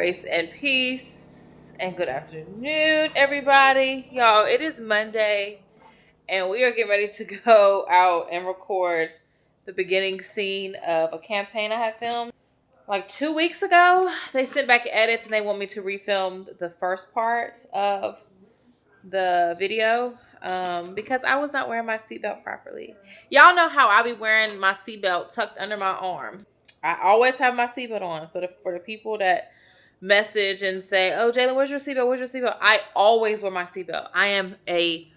Grace and peace and good afternoon, everybody. Y'all, it is Monday and we are getting ready to go out and record the beginning scene of a campaign I had filmed like 2 weeks ago. They sent back edits and they want me to refilm the first part of the video because I was not wearing my seatbelt properly. Y'all know how I be wearing my seatbelt tucked under my arm. I always have my seatbelt on. So for the people that message and say, "Oh, Jalen, where's your seatbelt? Where's your seatbelt?" I always wear my seatbelt. I am a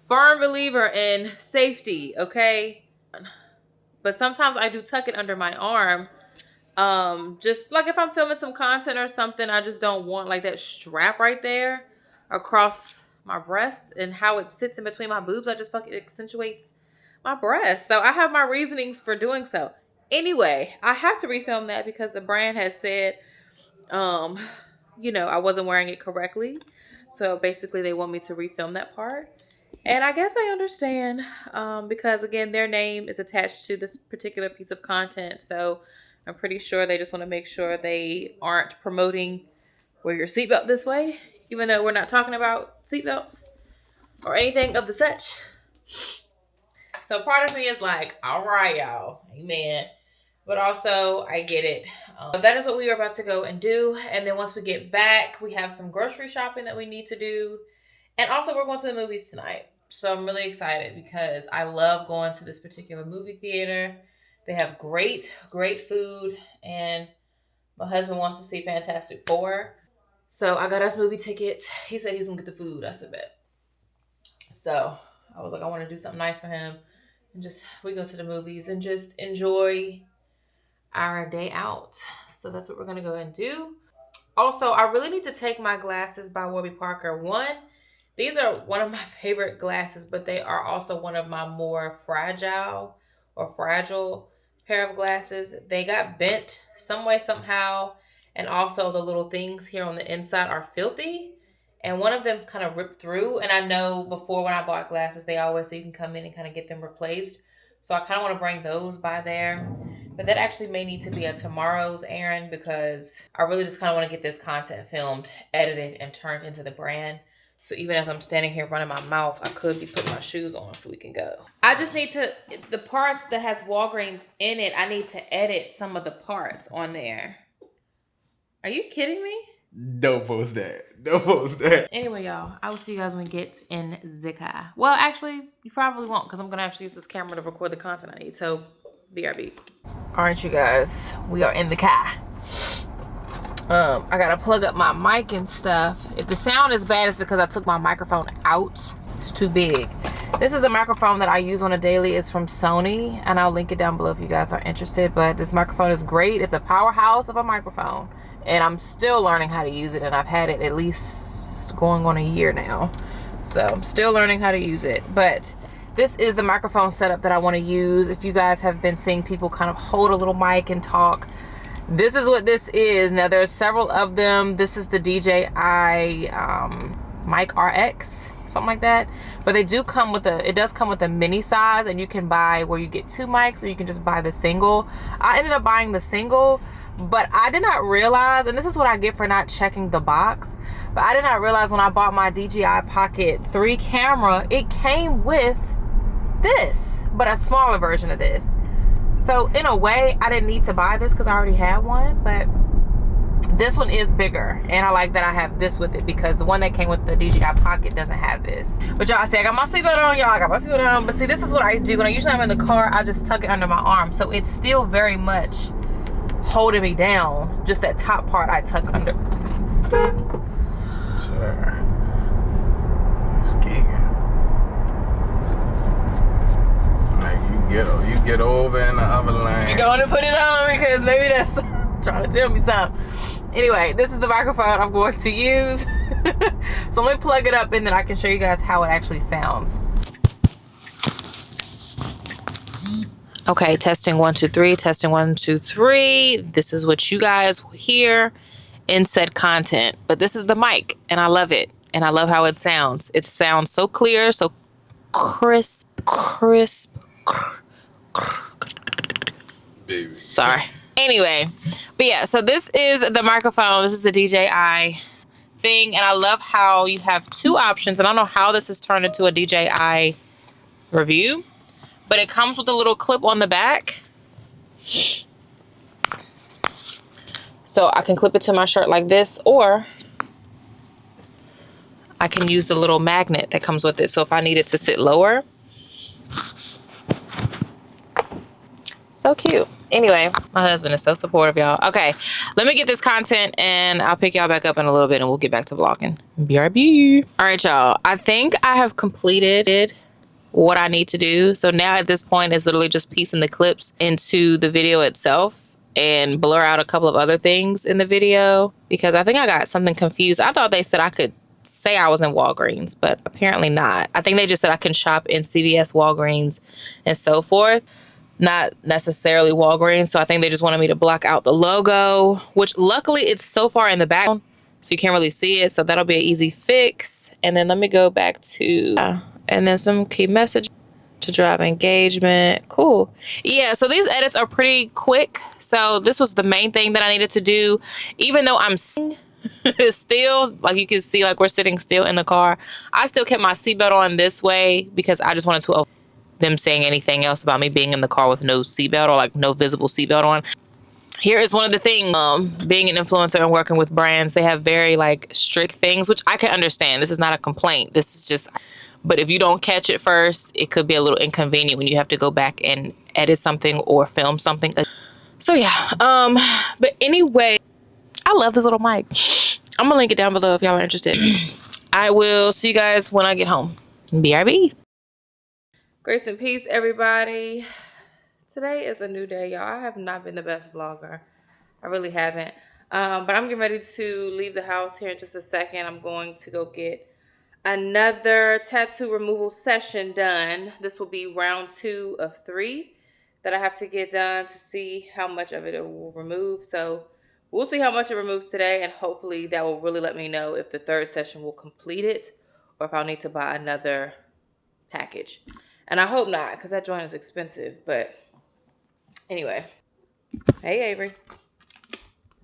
firm believer in safety, okay? But sometimes I do tuck it under my arm. Just like if I'm filming some content or something, I just don't want like that strap right there across my breasts and how it sits in between my boobs. I just fucking accentuates my breasts. So I have my reasonings for doing so. Anyway, I have to refilm that because the brand has said, I wasn't wearing it correctly. So basically they want me to refilm that part. And I guess I understand, because again, their name is attached to this particular piece of content. So I'm pretty sure they just want to make sure they aren't promoting wear your seatbelt this way, even though we're not talking about seatbelts or anything of the such. So part of me is like, all right, y'all, amen. But also, I get it. That is what we are about to go and do. And then once we get back, we have some grocery shopping that we need to do. And also, we're going to the movies tonight. So I'm really excited because I love going to this particular movie theater. They have great, great food. And my husband wants to see Fantastic Four. So I got us movie tickets. He said he's going to get the food. I said, bet. So I was like, I want to do something nice for him. And we go to the movies and just enjoy our day out. So that's what we're going to go and do. Also, I really need to take my glasses by Warby Parker. These are one of my favorite glasses, but they are also one of my more fragile pair of glasses. They got bent some way, somehow. And also the little things here on the inside are filthy. And one of them kind of ripped through. And I know before when I bought glasses, they always say you can come in and kind of get them replaced. So I kind of want to bring those by there. But that actually may need to be a tomorrow's errand because I really just kind of want to get this content filmed, edited, and turned into the brand. So even as I'm standing here running my mouth, I could be putting my shoes on so we can go. I just need to, the parts that has Walgreens in it, I need to edit some of the parts on there. Are you kidding me? Don't post that. Don't post that. Anyway, y'all, I will see you guys when we get in the car. Well, actually, you probably won't because I'm going to actually use this camera to record the content I need. So, BRB. Aren't you guys? We are in the car. I got to plug up my mic and stuff. If the sound is bad, it's because I took my microphone out. It's too big. This is the microphone that I use on a daily. It's from Sony, and I'll link it down below if you guys are interested. But this microphone is great. It's a powerhouse of a microphone. And I'm still learning how to use it, and I've had it at least going on a year now. So I'm still learning how to use it. But this is the microphone setup that I want to use. If you guys have been seeing people kind of hold a little mic and talk, this is what this is. Now there's several of them. This is the DJI Mic RX, something like that. But they do come with it does come with a mini size, and you can buy where you get two mics, or you can just buy the single. I ended up buying the single. But I did not realize, and this is what I get for not checking the box, but I did not realize when I bought my DJI Pocket 3 camera, it came with this, but a smaller version of this. So in a way, I didn't need to buy this because I already had one, but this one is bigger. And I like that I have this with it because the one that came with the DJI Pocket doesn't have this. But y'all see, I got my seatbelt on, y'all. I got my seatbelt on. But see, this is what I do. When I'm in the car, I just tuck it under my arm. So it's still very much holding me down. Just that top part I tuck under. Sure. It's gigging. Like you get over in the other lane. You're going to put it on because maybe that's trying to tell me something. Anyway, this is the microphone I'm going to use. So let me plug it up and then I can show you guys how it actually sounds. Okay, testing 1 2 3, testing 1 2 3. This is what you guys will hear in said content. But this is the mic, and I love it. And I love how it sounds. It sounds so clear, so crisp. Baby. Sorry. Anyway, but yeah, so this is the microphone. This is the DJI thing, and I love how you have two options. And I don't know how this has turned into a DJI review, but it comes with a little clip on the back. So I can clip it to my shirt like this, or I can use the little magnet that comes with it. So if I need it to sit lower. So cute. Anyway, my husband is so supportive, y'all. Okay, let me get this content and I'll pick y'all back up in a little bit and we'll get back to vlogging. BRB. All right, y'all. I think I have completed what I need to do. So now at this point, it's literally just piecing the clips into the video itself and blur out a couple of other things in the video because I think I got something confused. I thought they said I could say I was in Walgreens, but apparently not. I think they just said I can shop in CVS, Walgreens, and so forth. Not necessarily Walgreens. So I think they just wanted me to block out the logo, which luckily it's so far in the back, so you can't really see it. So that'll be an easy fix. And then let me go back to, and then some key message to drive engagement. Cool. Yeah, so these edits are pretty quick. So this was the main thing that I needed to do. Even though I'm still, like you can see, like we're sitting still in the car, I still kept my seatbelt on this way because I just wanted to avoid them saying anything else about me being in the car with no seatbelt or like no visible seatbelt on. Here is one of the things, being an influencer and working with brands, they have very like strict things, which I can understand. This is not a complaint. This is just, but if you don't catch it first, it could be a little inconvenient when you have to go back and edit something or film something. So yeah, but anyway, I love this little mic. I'm gonna link it down below if y'all are interested. I will see you guys when I get home. BRB. Grace and peace, everybody. Today is a new day, y'all. I have not been the best vlogger. I really haven't. But I'm getting ready to leave the house here in just a second. I'm going to go get another tattoo removal session done. This will be round 2 of 3 that I have to get done to see how much of it will remove. So we'll see how much it removes today, and hopefully that will really let me know if the 3rd session will complete it or if I'll need to buy another package. And I hope not, because that joint is expensive. But anyway. Hey, Avery.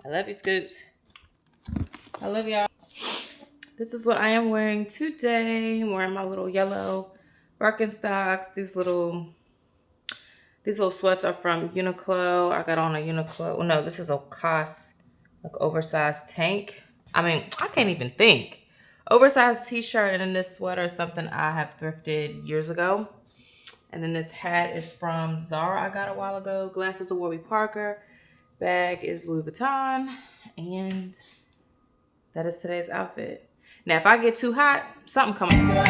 I love you, Scoops. I love y'all. This is what I am wearing today. I'm wearing my little yellow Birkenstocks. These little sweats are from Uniqlo. I got on a Uniqlo. Well, no, this is a COS, like oversized tank. I mean, I can't even think. Oversized t-shirt, and then this sweater is something I have thrifted years ago. And then this hat is from Zara I got a while ago. Glasses are Warby Parker. Bag is Louis Vuitton. And that is today's outfit. Now, if I get too hot, something coming. My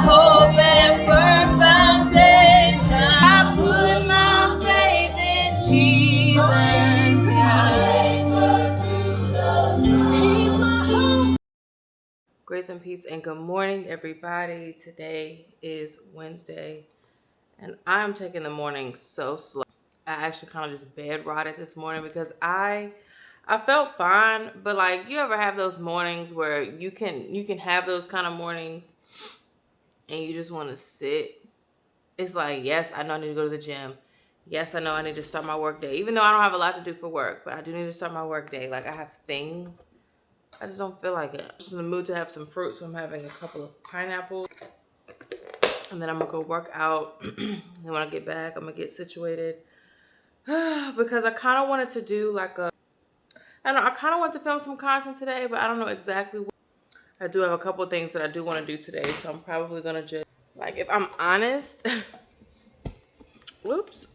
hope and firm foundation. I put my faith in Jesus. He's my hope. Grace and peace and good morning, everybody. Today is Wednesday, and I'm taking the morning so slow. I actually kind of just bed rotted this morning because I felt fine, but like, you ever have those mornings where you can have those kind of mornings and you just want to sit? It's like, yes, I know I need to go to the gym. Yes, I know I need to start my work day, even though I don't have a lot to do for work, but I do need to start my work day. Like, I have things. I just don't feel like it. I'm just in the mood to have some fruit, so I'm having a couple of pineapples. And then I'm going to go work out. And when I get back, I'm going to get situated. Because I kind of wanted to do like a... I don't know, I kind of want to film some content today, but I don't know exactly what. I do have a couple of things that I do want to do today, so I'm probably going to just... Like, if I'm honest... Whoops.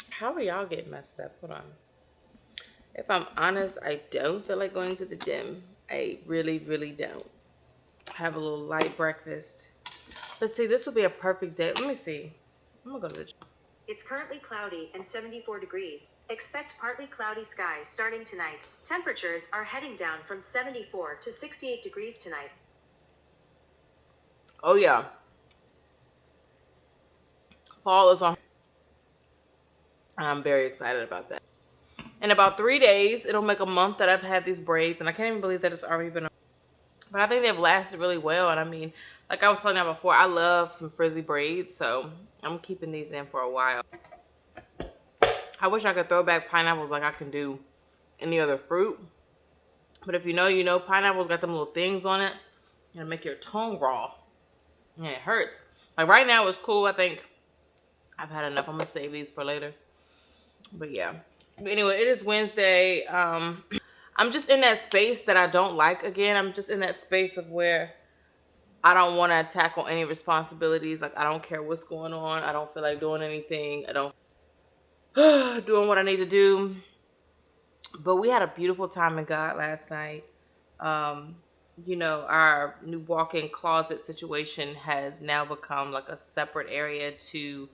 How are y'all getting messed up? Hold on. If I'm honest, I don't feel like going to the gym. I really, really don't. Have a little light breakfast. But see, this would be a perfect day. Let me see. I'm gonna go to the gym. It's currently cloudy and 74 degrees. Expect partly cloudy skies starting tonight. Temperatures are heading down from 74 to 68 degrees tonight. Oh yeah. Fall is on. I'm very excited about that. In about 3 days, it'll make a month that I've had these braids, and I can't even believe that it's already been But I think they've lasted really well. And I mean, like I was telling you before, I love some frizzy braids. So I'm keeping these in for a while. I wish I could throw back pineapples like I can do any other fruit. But if you know, you know, pineapples got them little things on it. It'll make your tongue raw. And it hurts. Like right now it's cool. I think I've had enough. I'm going to save these for later. But yeah. But anyway, it is Wednesday. I'm just in that space that I don't like again. I'm just in that space of where I don't want to tackle any responsibilities. Like I don't care what's going on. I don't feel like doing anything. I don't doing what I need to do. But we had a beautiful time in God last night. You know, our new walk-in closet situation has now become like a separate area to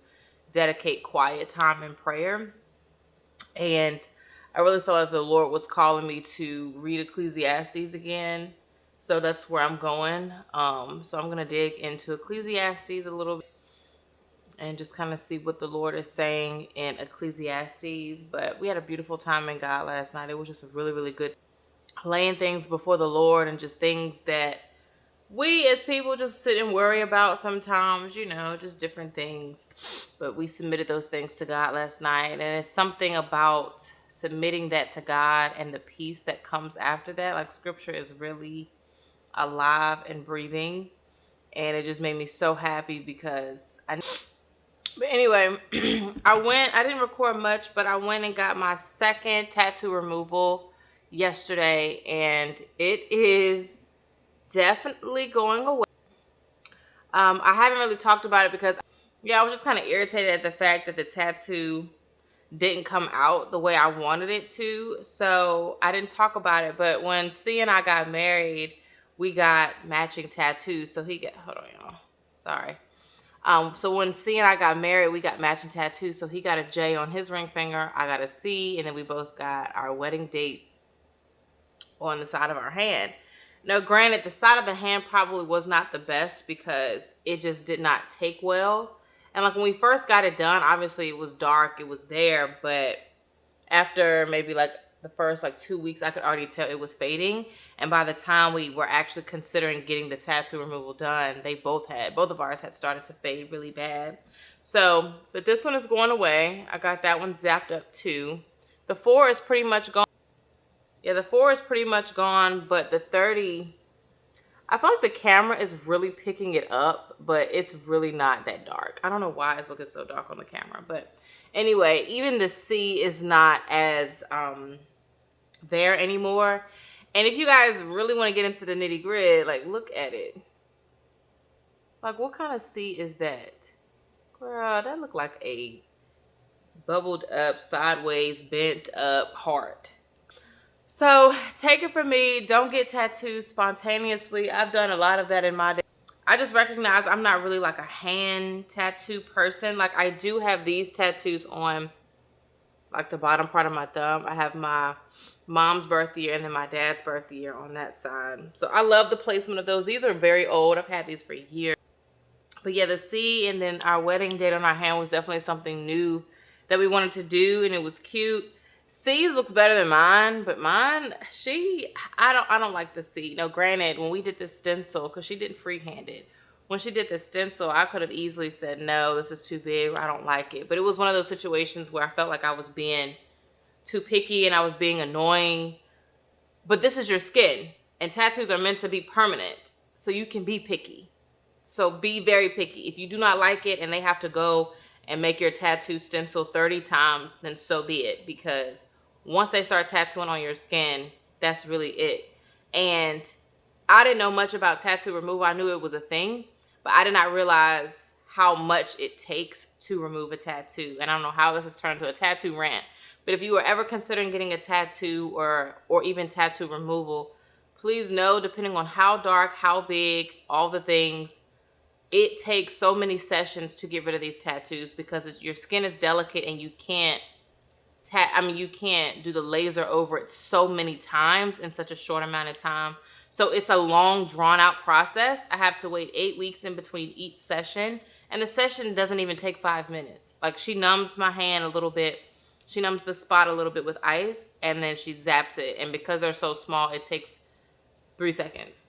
dedicate quiet time and prayer. And I really felt like the Lord was calling me to read Ecclesiastes again. So that's where I'm going. So I'm going to dig into Ecclesiastes a little bit and just kind of see what the Lord is saying in Ecclesiastes. But we had a beautiful time in God last night. It was just a really, really good laying things before the Lord and just things that we as people just sit and worry about sometimes, you know, just different things. But we submitted those things to God last night. And it's something about submitting that to God and the peace that comes after that. Like scripture is really alive and breathing. And it just made me so happy because but anyway, I didn't record much, but I went and got my second tattoo removal yesterday, and it is definitely going away. I haven't really talked about it because, yeah, I was just kind of irritated at the fact that the tattoo didn't come out the way I wanted it to, so I didn't talk about it. But when C and I got married, we got matching tattoos. So hold on, y'all. Sorry. So when C and I got married, we got matching tattoos. So he got a J on his ring finger. I got a C. And then we both got our wedding date on the side of our hand. Now, granted, the side of the hand probably was not the best because it just did not take well. And like when we first got it done, obviously it was dark. It was there. But after maybe like the first like 2 weeks, I could already tell it was fading. And by the time we were actually considering getting the tattoo removal done, both of ours had started to fade really bad. So, but this one is going away. I got that one zapped up too. The 4 is pretty much gone. Yeah, the 4 is pretty much gone, but the 30, I feel like the camera is really picking it up, but it's really not that dark. I don't know why it's looking so dark on the camera, but anyway, even the C is not as there anymore. And if you guys really want to get into the nitty gritty, like look at it. Like what kind of C is that? Girl, that looked like a bubbled up, sideways, bent up heart. So take it from me, don't get tattoos spontaneously. I've done a lot of that in my day. I just recognize I'm not really like a hand tattoo person. Like I do have these tattoos on like the bottom part of my thumb. I have my mom's birth year and then my dad's birth year on that side. So I love the placement of those. These are very old. I've had these for years. But yeah, the C and then our wedding date on our hand was definitely something new that we wanted to do, and it was cute. C's looks better than mine, but mine, I don't like the C. Now, granted, when we did this stencil, because she didn't freehand it, when she did the stencil, I could have easily said, no, this is too big, or I don't like it. But it was one of those situations where I felt like I was being too picky and I was being annoying. But this is your skin, and tattoos are meant to be permanent, so you can be picky. So be very picky. If you do not like it and they have to go and make your tattoo stencil 30 times, then so be it. Because once they start tattooing on your skin, that's really it. And I didn't know much about tattoo removal. I knew it was a thing, but I did not realize how much it takes to remove a tattoo. And I don't know how this has turned into a tattoo rant. But if you were ever considering getting a tattoo or even tattoo removal, please know, depending on how dark, how big, all the things, it takes so many sessions to get rid of these tattoos because your skin is delicate and you can't you can't do the laser over it so many times in such a short amount of time. So it's a long, drawn out process. I have to wait 8 weeks in between each session, and the session doesn't even take 5 minutes. Like she numbs my hand a little bit. She numbs the spot a little bit with ice, and then she zaps it. And because they're so small, it takes 3 seconds.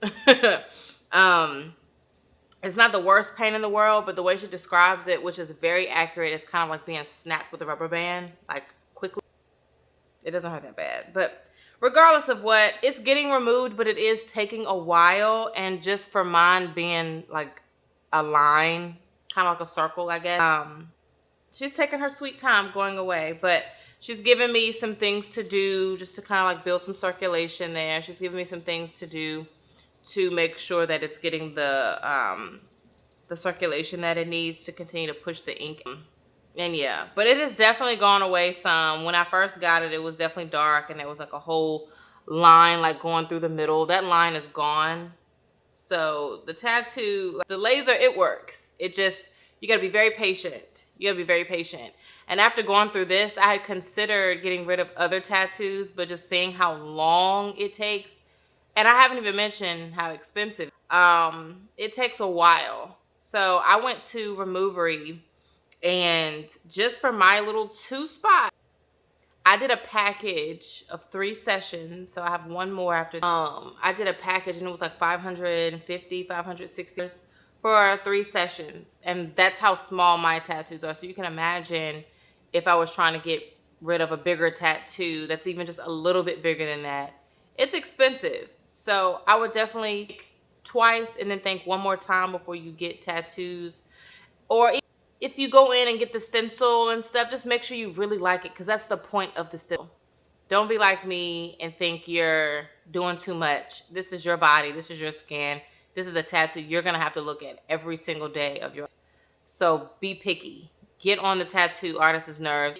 It's not the worst pain in the world, but the way she describes it, which is very accurate, it's kind of like being snapped with a rubber band, like quickly. It doesn't hurt that bad, but regardless of what, it's getting removed, but it is taking a while. And just for mine being like a line, kind of like a circle, I guess. She's taking her sweet time going away, but she's giving me some things to do just to kind of like build some circulation there. She's giving me some things to do to make sure that it's getting the circulation that it needs to continue to push the ink. And yeah, but it has definitely gone away some. When I first got it, it was definitely dark and there was like a whole line like going through the middle. That line is gone. So the tattoo, the laser, it works. It just, you gotta be very patient. You gotta be very patient. And after going through this, I had considered getting rid of other tattoos, but just seeing how long it takes, and I haven't even mentioned how expensive. It takes a while. So I went to Removery, and just for my little 2 spots, I did a package of 3 sessions. So I have one more after. I did a package and it was like $550, $560 for 3 sessions. And that's how small my tattoos are. So you can imagine if I was trying to get rid of a bigger tattoo that's even just a little bit bigger than that, it's expensive. So I would definitely think twice and then think one more time before you get tattoos. Or if you go in and get the stencil and stuff, just make sure you really like it, because that's the point of the stencil. Don't be like me and think you're doing too much. This is your body. This is your skin. This is a tattoo you're going to have to look at every single day of your life. So be picky. Get on the tattoo artist's nerves.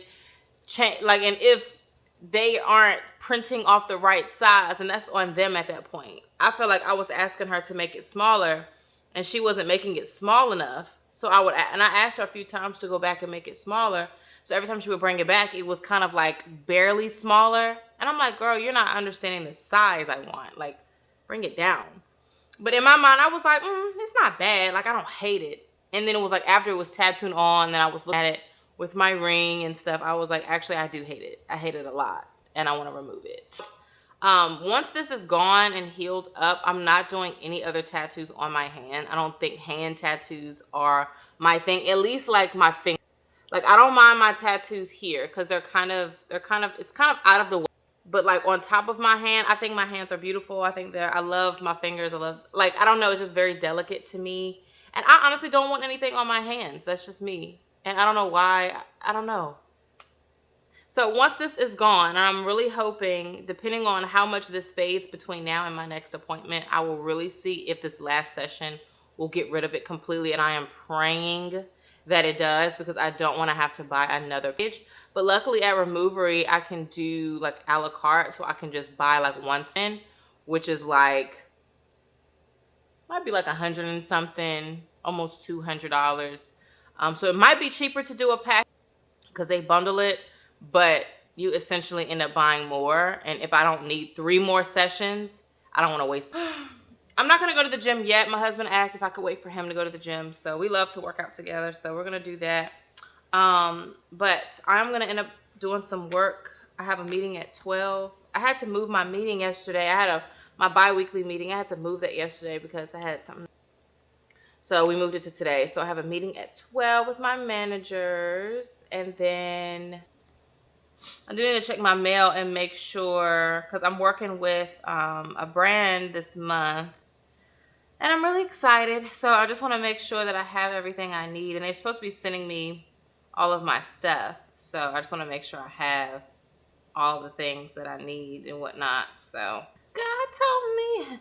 And if they aren't printing off the right size, and that's on them at that point. I feel like I was asking her to make it smaller and she wasn't making it small enough. So I asked her a few times to go back and make it smaller. So every time she would bring it back, it was kind of like barely smaller. And I'm like, girl, you're not understanding the size I want. Like, bring it down. But in my mind, I was like, it's not bad. Like, I don't hate it. And then it was like after it was tattooed on, then I was looking at it with my ring and stuff. I was like, actually, I do hate it. I hate it a lot. And I want to remove it. Once this is gone and healed up, I'm not doing any other tattoos on my hand. I don't think hand tattoos are my thing. At least like my finger. Like, I don't mind my tattoos here because it's kind of out of the way. But like on top of my hand, I think my hands are beautiful. I love my fingers. I don't know. It's just very delicate to me. And I honestly don't want anything on my hands. That's just me. And I don't know why. I don't know. So once this is gone, I'm really hoping, depending on how much this fades between now and my next appointment, I will really see if this last session will get rid of it completely. And I am praying that it does, because I don't want to have to buy another page. But luckily at Removery, I can do like a la carte. So I can just buy like one cent, which is like, might be like $100 and something, almost $200. So it might be cheaper to do a pack because they bundle it, but you essentially end up buying more. And if I don't need 3 more sessions, I don't want to waste. I'm not going to go to the gym yet. My husband asked if I could wait for him to go to the gym. So we love to work out together. So we're going to do that. But I'm going to end up doing some work. I have a meeting at 12. I had to move my meeting yesterday. I had my bi-weekly meeting. I had to move that yesterday because I had something. So we moved it to today. So I have a meeting at 12 with my managers. And then I do need to check my mail and make sure, because I'm working with a brand this month. And I'm really excited. So I just want to make sure that I have everything I need. And they're supposed to be sending me all of my stuff. So I just want to make sure I have all the things that I need and whatnot. So God told me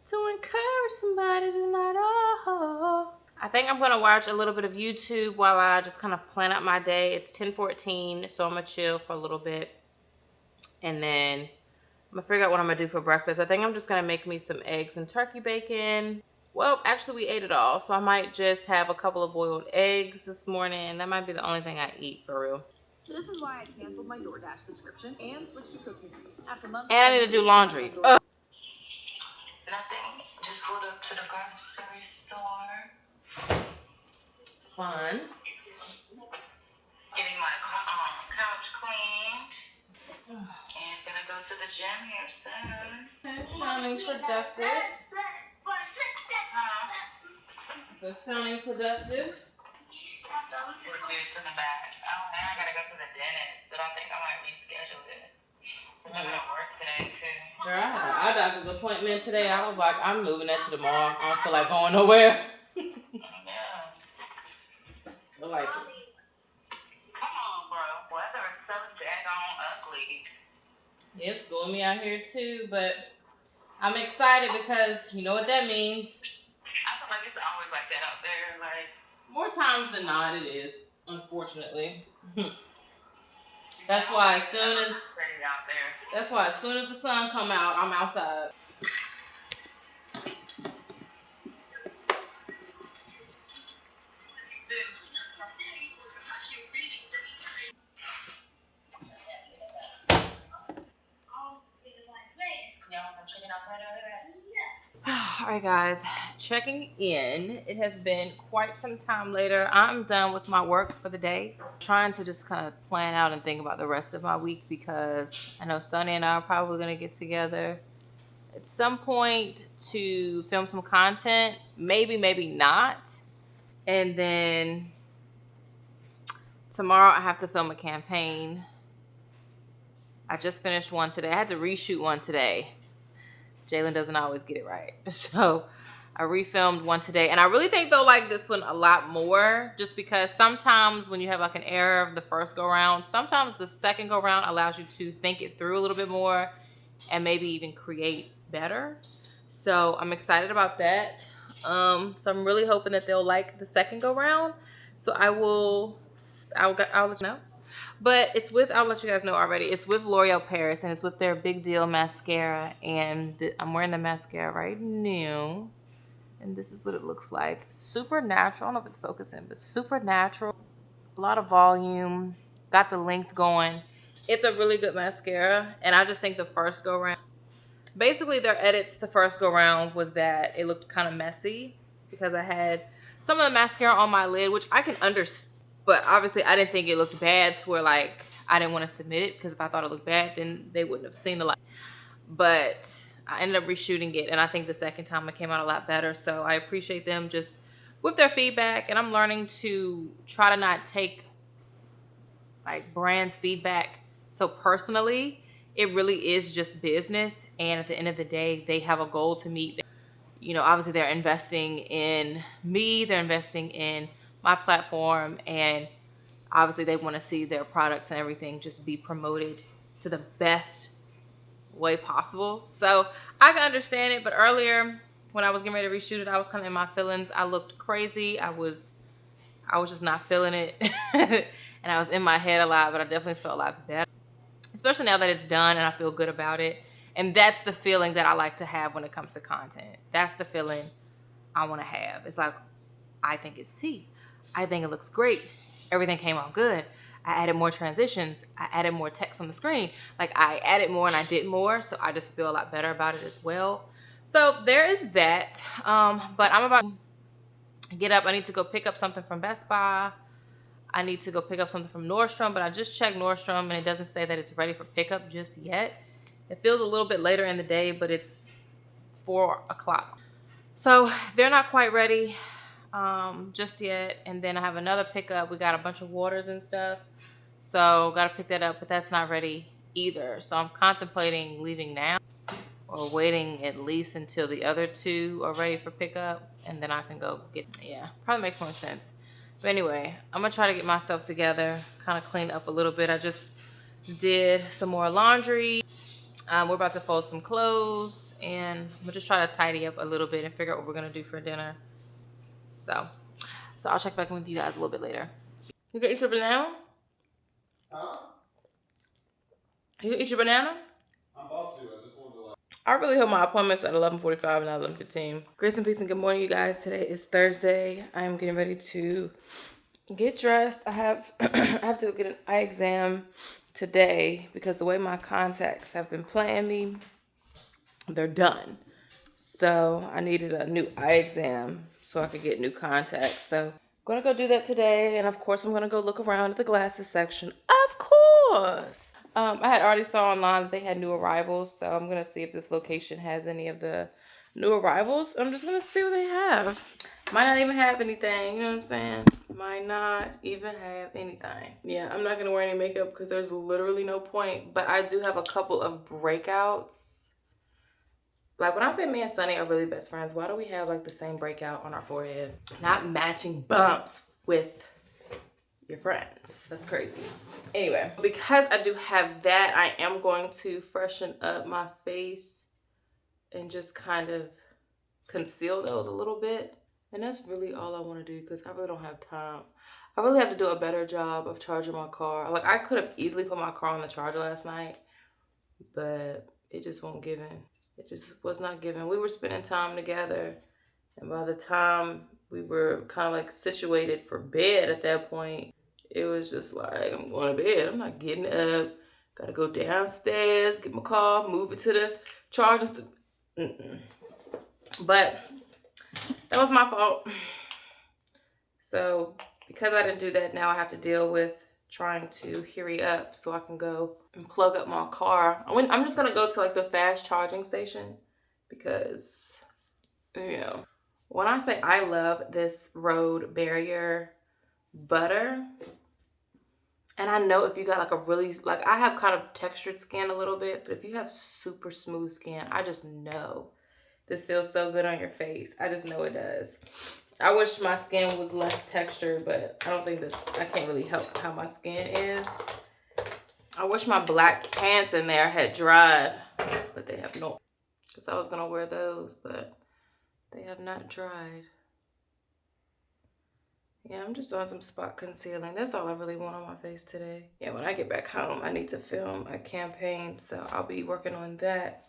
to encourage somebody tonight. Oh, I think I'm going to watch a little bit of YouTube while I just kind of plan out my day. It's 10:14, so I'm going to chill for a little bit. And then I'm going to figure out what I'm going to do for breakfast. I think I'm just going to make me some eggs and turkey bacon. Well, actually, we ate it all, so I might just have a couple of boiled eggs this morning. That might be the only thing I eat, for real. This is why I canceled my DoorDash subscription and switched to cooking. After months, And I need to do laundry. Ugh. Nothing. Just pulled up to the grocery store. Fun. Getting my couch cleaned. And gonna gotta go to the gym here soon. Sounding productive. So sounding productive. Reduce in the back. Oh, man, I gotta go to the dentist, but I think I might reschedule it. Because I'm gonna work today too. Girl, I had an eye doctor's appointment today. I was like, I'm moving that to tomorrow. I don't feel like going nowhere. Yeah. I like it. Come on, bro. Weather is so daggone ugly. It's gloomy out here too, but I'm excited because you know what that means. I feel like it's always like that out there. Like, More times than not, it is, unfortunately. That's why as soon as pretty out there. the sun come out, I'm outside. Y'all want some chicken Alfredo today? All right, guys, checking in. It has been quite some time later. I'm done with my work for the day. Trying to just kind of plan out and think about the rest of my week because I know Sunny and I are probably going to get together at some point to film some content. Maybe, maybe not. And then tomorrow I have to film a campaign. I just finished one today. I had to reshoot one today. Jalen doesn't always get it right. So I refilmed one today. And I really think they'll like this one a lot more just because sometimes when you have like an error of the first go round, sometimes the second go round allows you to think it through a little bit more and maybe even create better. So I'm excited about that. So I'm really hoping that they'll like the second go round. So I'll let you know. But I'll let you guys know already. It's with L'Oreal Paris, and it's with their Big Deal mascara. And I'm wearing the mascara right now. And this is what it looks like. Super natural. I don't know if it's focusing, but super natural. A lot of volume. Got the length going. It's a really good mascara. And I just think the first go round. Basically, their edits the first go round was that it looked kind of messy. Because I had some of the mascara on my lid, which I can understand. But obviously, I didn't think it looked bad to where, like, I didn't want to submit it. Because if I thought it looked bad, then they wouldn't have seen the light. But I ended up reshooting it. And I think the second time it came out a lot better. So I appreciate them just with their feedback. And I'm learning to try to not take, like, brands' feedback so personally. It really is just business. And at the end of the day, they have a goal to meet. You know, obviously, they're investing in me. They're investing in my platform, and obviously they want to see their products and everything just be promoted to the best way possible. So I can understand it, but earlier when I was getting ready to reshoot it, I was kind of in my feelings. I looked crazy. I was just not feeling it. And I was in my head a lot, but I definitely felt a lot better, especially now that it's done and I feel good about it. And that's the feeling that I like to have when it comes to content. That's the feeling I want to have. It's like, I think it's tea. I think it looks great. Everything came out good. I added more transitions. I added more text on the screen. Like, I added more and I did more. So I just feel a lot better about it as well. So there is that. But I'm about to get up. I need to go pick up something from Best Buy. I need to go pick up something from Nordstrom. But I just checked Nordstrom and it doesn't say that it's ready for pickup just yet. It feels a little bit later in the day, but it's 4 o'clock. So they're not quite ready just yet. And then I have another pickup. We got a bunch of waters and stuff, so got to pick that up, but that's not ready either. So I'm contemplating leaving now or waiting at least until the other two are ready for pickup, and then I can go get, yeah, probably makes more sense. But anyway, I'm gonna try to get myself together, kind of clean up a little bit. I just did some more laundry. We're about to fold some clothes, and we'll just try to tidy up a little bit and figure out what we're gonna do for dinner. So I'll check back in with you guys a little bit later. You gonna eat your banana? Huh? You gonna eat your banana? I'm about to. I just wanted to I really hope my appointment's at 11:45 and not 11:15. Grace and peace and good morning, you guys. Today is Thursday. I'm getting ready to get dressed. I have to get an eye exam today because the way my contacts have been playing me, they're done. So I needed a new eye exam so I could get new contacts. So I'm gonna go do that today, and of course I'm gonna go look around at the glasses section. Of course. I had already saw online that they had new arrivals, so I'm gonna see if this location has any of the new arrivals. I'm just gonna see what they have. Might not even have anything, you know what I'm saying? Might not even have anything. Yeah, I'm not gonna wear any makeup because there's literally no point, but I do have a couple of breakouts. Like when I say me and Sunny are really best friends, why do we have like the same breakout on our forehead? Not matching bumps with your friends. That's crazy. Anyway, because I do have that, I am going to freshen up my face and just kind of conceal those a little bit. And that's really all I want to do because I really don't have time. I really have to do a better job of charging my car. Like I could have easily put my car on the charger last night, but it just won't give in. It just was not given. We were spending time together, and by the time we were kind of like situated for bed at that point, it was just like, I'm going to bed. I'm not getting up. Gotta go downstairs, get my car, move it to the charger. But that was my fault. So because I didn't do that, now I have to deal with trying to hurry up so I can go and plug up my car. I'm just gonna go to like the fast charging station because, you know, when I say I love this road barrier butter, and I know if you got like a really, like I have kind of textured skin a little bit, but if you have super smooth skin, I just know this feels so good on your face. I just know it does. I wish my skin was less textured, but I don't think I can't really help how my skin is. I wish my black pants in there had dried, but they have not. Because I was going to wear those, but they have not dried. Yeah, I'm just doing some spot concealing. That's all I really want on my face today. Yeah, when I get back home, I need to film a campaign, so I'll be working on that.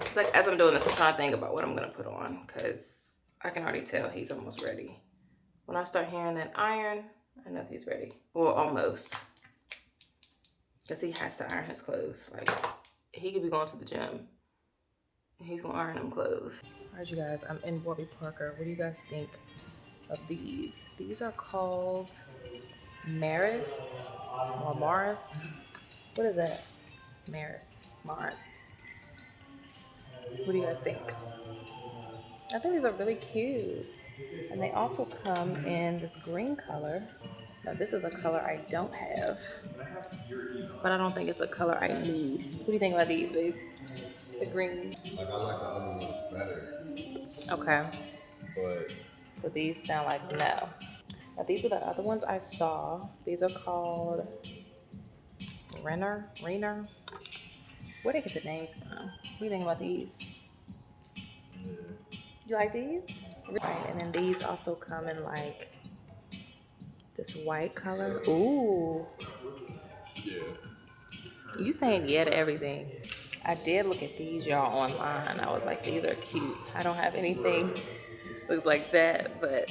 It's like as I'm doing this, I'm trying to think about what I'm going to put on because I can already tell he's almost ready. When I start hearing that iron, I know he's ready. Well, almost. Because he has to iron his clothes. Like, he could be going to the gym and he's going to iron them clothes. All right, you guys, I'm in Warby Parker. What do you guys think of these? These are called Maris or Mars. What is that? Maris. Mars. What do you guys think? I think these are really cute. And they also come in this green color. Now this is a color I don't have, but I don't think it's a color I need. What do you think about these, babe? The green. Like I like the other ones better. Okay. But So these sound like no. Now these are the other ones I saw. These are called Renner. Where did they get the names from? What do you think about these? You like these? Right, and then these also come in like this white color. Ooh. yeah. You saying yeah to everything. I did look at these, y'all, online. I was like, these are cute. I don't have anything looks like that, but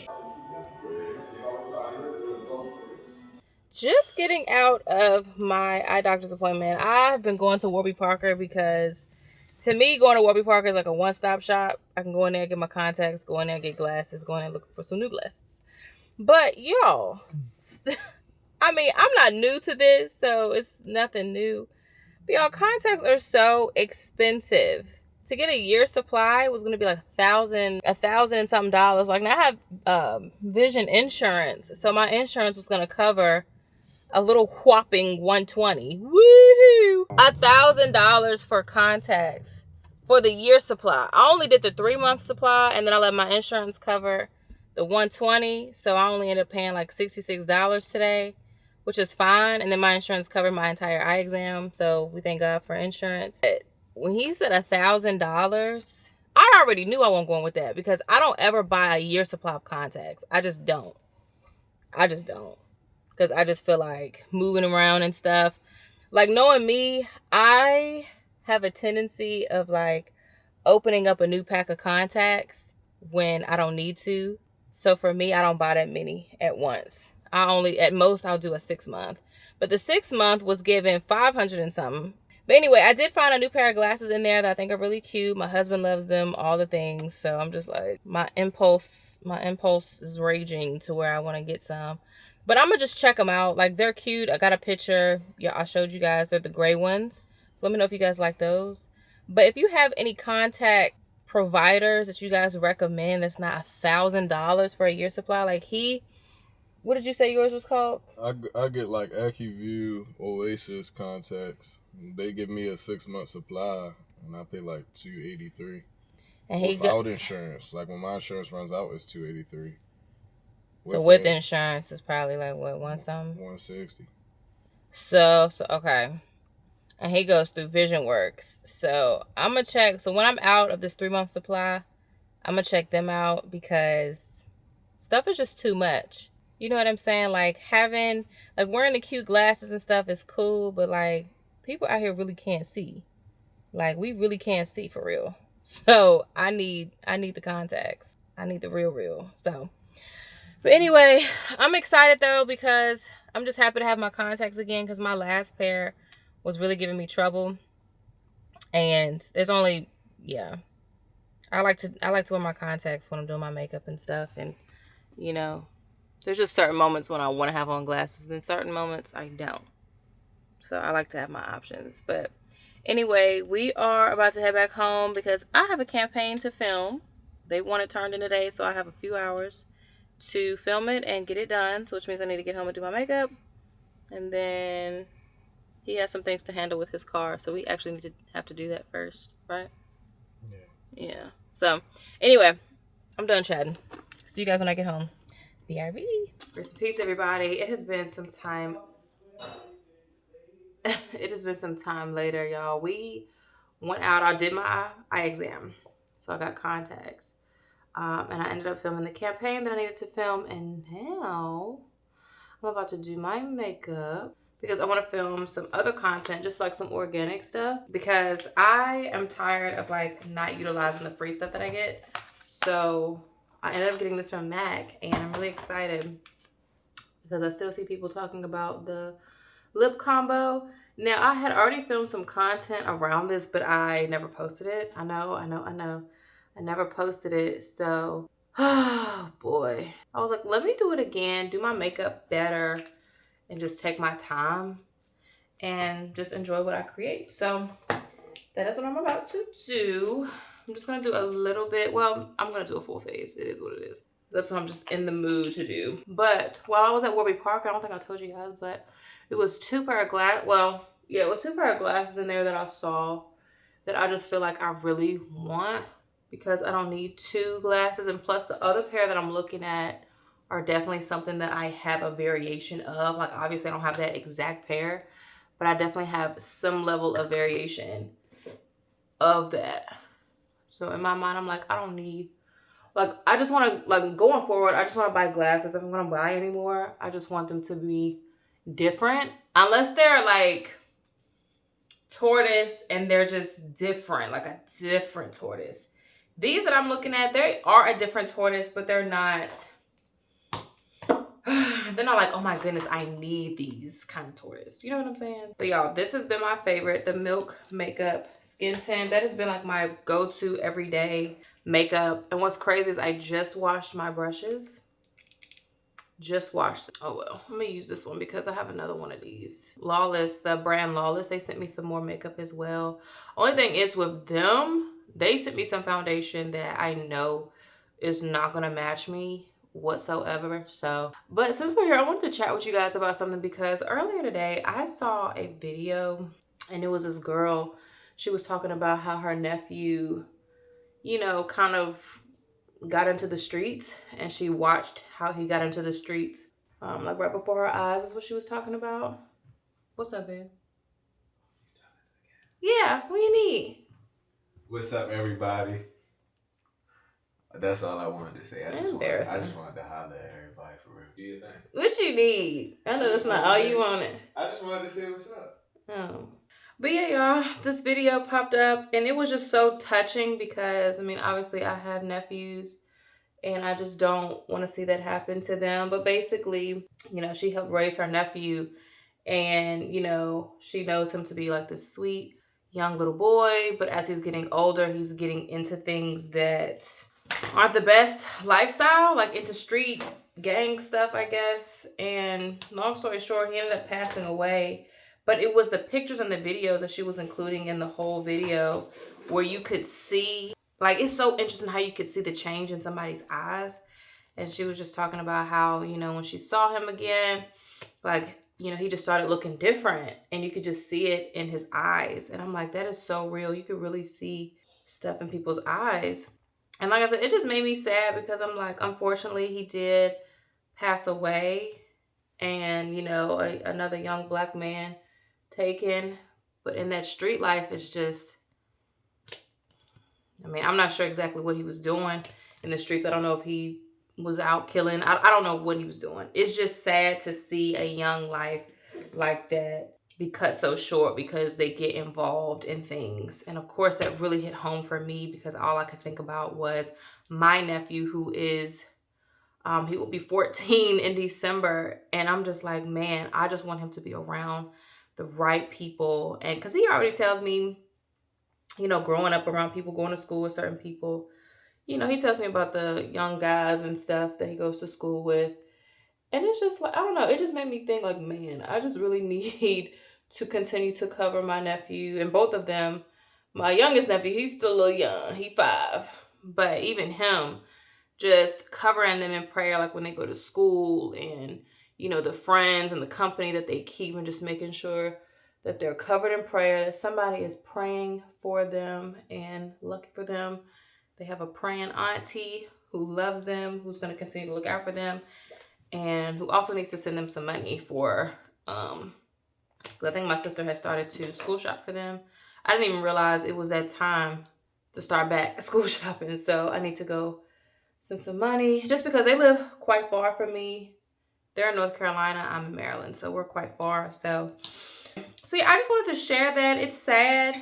just getting out of my eye doctor's appointment. I've been going to Warby Parker because to me, going to Warby Parker is like a one-stop shop. I can go in there, get my contacts, go in there, get glasses, go in there, look for some new glasses. But y'all, I mean, I'm not new to this, so it's nothing new. But y'all, contacts are so expensive. To get a year supply was going to be like $1,000 and something dollars. Like now I have vision insurance, so my insurance was going to cover a little whopping $120. Woohoo! $1,000 for contacts for the year supply. I only did the 3-month supply, and then I let my insurance cover the $120. So I only ended up paying like $66 today, which is fine. And then my insurance covered my entire eye exam. So we thank God for insurance. But when he said $1,000, I already knew I wasn't going with that because I don't ever buy a year supply of contacts. I just don't. Because I just feel like moving around and stuff. Like, knowing me, I have a tendency of like opening up a new pack of contacts when I don't need to. So for me, I don't buy that many at once. At most, I'll do a 6-month. But the 6-month was given $500 and something. But anyway, I did find a new pair of glasses in there that I think are really cute. My husband loves them, all the things. So I'm just like, my impulse is raging to where I want to get some. But I'm going to just check them out. Like, they're cute. I got a picture. Yeah, I showed you guys. They're the gray ones. So let me know if you guys like those. But if you have any contact providers that you guys recommend that's not $1,000 for a year supply, like what did you say yours was called? I get like AccuView, Oasis contacts. They give me a 6-month supply, and I pay like $283 And without insurance. Like when my insurance runs out, it's $283. So with insurance, it's probably like what, one something? $160. So okay. And he goes through VisionWorks. So I'm gonna check. So when I'm out of this 3-month supply, I'm gonna check them out because stuff is just too much. You know what I'm saying? Like wearing the cute glasses and stuff is cool, but like people out here really can't see. Like we really can't see for real. So I need the contacts. I need the real. So, but anyway, I'm excited though because I'm just happy to have my contacts again because my last pair was really giving me trouble. And there's only, yeah. I like to wear my contacts when I'm doing my makeup and stuff, and you know, there's just certain moments when I want to have on glasses, and then certain moments I don't. So I like to have my options. But anyway, we are about to head back home because I have a campaign to film. They want it turned in today, so I have a few hours to film it and get it done. So which means I need to get home and do my makeup. And then he has some things to handle with his car, so we actually need to have to do that first, right? Yeah. So anyway, I'm done chatting. See you guys when I get home. BRB. Rest in peace, everybody. It has been some time. It has been some time later, y'all. We went out. I did my eye exam, so I got contacts, and I ended up filming the campaign that I needed to film. And now I'm about to do my makeup because I want to film some other content, just like some organic stuff, because I am tired of like not utilizing the free stuff that I get. So I ended up getting this from MAC, and I'm really excited because I still see people talking about the lip combo. Now, I had already filmed some content around this, but I never posted it. I know. I never posted it, so, oh boy. I was like, let me do it again, do my makeup better, and just take my time and just enjoy what I create. So that is what I'm about to do. I'm just gonna do a little bit. Well, I'm gonna do a full face. It is what it is. That's what I'm just in the mood to do. But while I was at Warby Parker, I don't think I told you guys, but it was 2 pair of glasses. Well, yeah, it was 2 pair of glasses in there that I saw that I just feel like I really want because I don't need 2 glasses. And plus the other pair that I'm looking at are definitely something that I have a variation of. Like obviously I don't have that exact pair, but I definitely have some level of variation of that. So in my mind, I'm like, I don't need, like, I just want to, like, going forward, I just want to buy glasses. If I'm going to buy any more, I just want them to be different. Unless they're, like, tortoise and they're just different, like a different tortoise. These that I'm looking at, they are a different tortoise, but they're not like, oh my goodness, I need these kind of tortoise. You know what I'm saying? But y'all, this has been my favorite, the Milk Makeup Skin Tint. That has been like my go-to everyday makeup. And what's crazy is I just washed my brushes. Just washed them. Oh well, I'm gonna use this one because I have another one of these. Lawless, the brand Lawless, they sent me some more makeup as well. Only thing is with them, they sent me some foundation that I know is not gonna match me whatsoever. So, but since we're here, I wanted to chat with you guys about something because earlier today I saw a video and it was this girl. She was talking about how her nephew, you know, kind of got into the streets, and she watched how he got into the streets, like right before her eyes. That's what she was talking about. What's up, babe? Yeah, what you need? What's up, everybody? That's all I wanted to say. I just wanted to holler at everybody for real. Do you think? What you need? I know that's not all you wanted. I just wanted to say what's up. Oh. But yeah, y'all, this video popped up and it was just so touching because, I mean, obviously I have nephews and I just don't want to see that happen to them. But basically, you know, she helped raise her nephew and, you know, she knows him to be like this sweet young little boy. But as he's getting older, he's getting into things that aren't the best lifestyle, like into street gang stuff, I guess. And long story short, he ended up passing away. But it was the pictures and the videos that she was including in the whole video where you could see, like, it's so interesting how you could see the change in somebody's eyes. And she was just talking about how, you know, when she saw him again, like, you know, he just started looking different and you could just see it in his eyes. And I'm like, that is so real. You could really see stuff in people's eyes. And like I said, it just made me sad because I'm like, unfortunately, he did pass away. And, you know, another young black man taken. But in that street life, it's just, I mean, I'm not sure exactly what he was doing in the streets. I don't know if he was out killing. I don't know what he was doing. It's just sad to see a young life like that be cut so short because they get involved in things. And of course, that really hit home for me because all I could think about was my nephew who is, he will be 14 in December. And I'm just like, man, I just want him to be around the right people. And because he already tells me, you know, growing up around people, going to school with certain people, you know, he tells me about the young guys and stuff that he goes to school with. And it's just like, I don't know, it just made me think like, man, I just really need to continue to cover my nephew. And both of them, my youngest nephew, he's still a little young. He's 5. But even him, just covering them in prayer, like when they go to school and, you know, the friends and the company that they keep and just making sure that they're covered in prayer, that somebody is praying for them and lucky for them. They have a praying auntie who loves them, who's going to continue to look out for them, and who also needs to send them some money for, I think my sister had started to school shop for them. I didn't even realize it was that time to start back school shopping, so I need to go send some money just because they live quite far from me. They're in North Carolina, I'm in Maryland, so we're quite far. So yeah, I just wanted to share that. It's sad.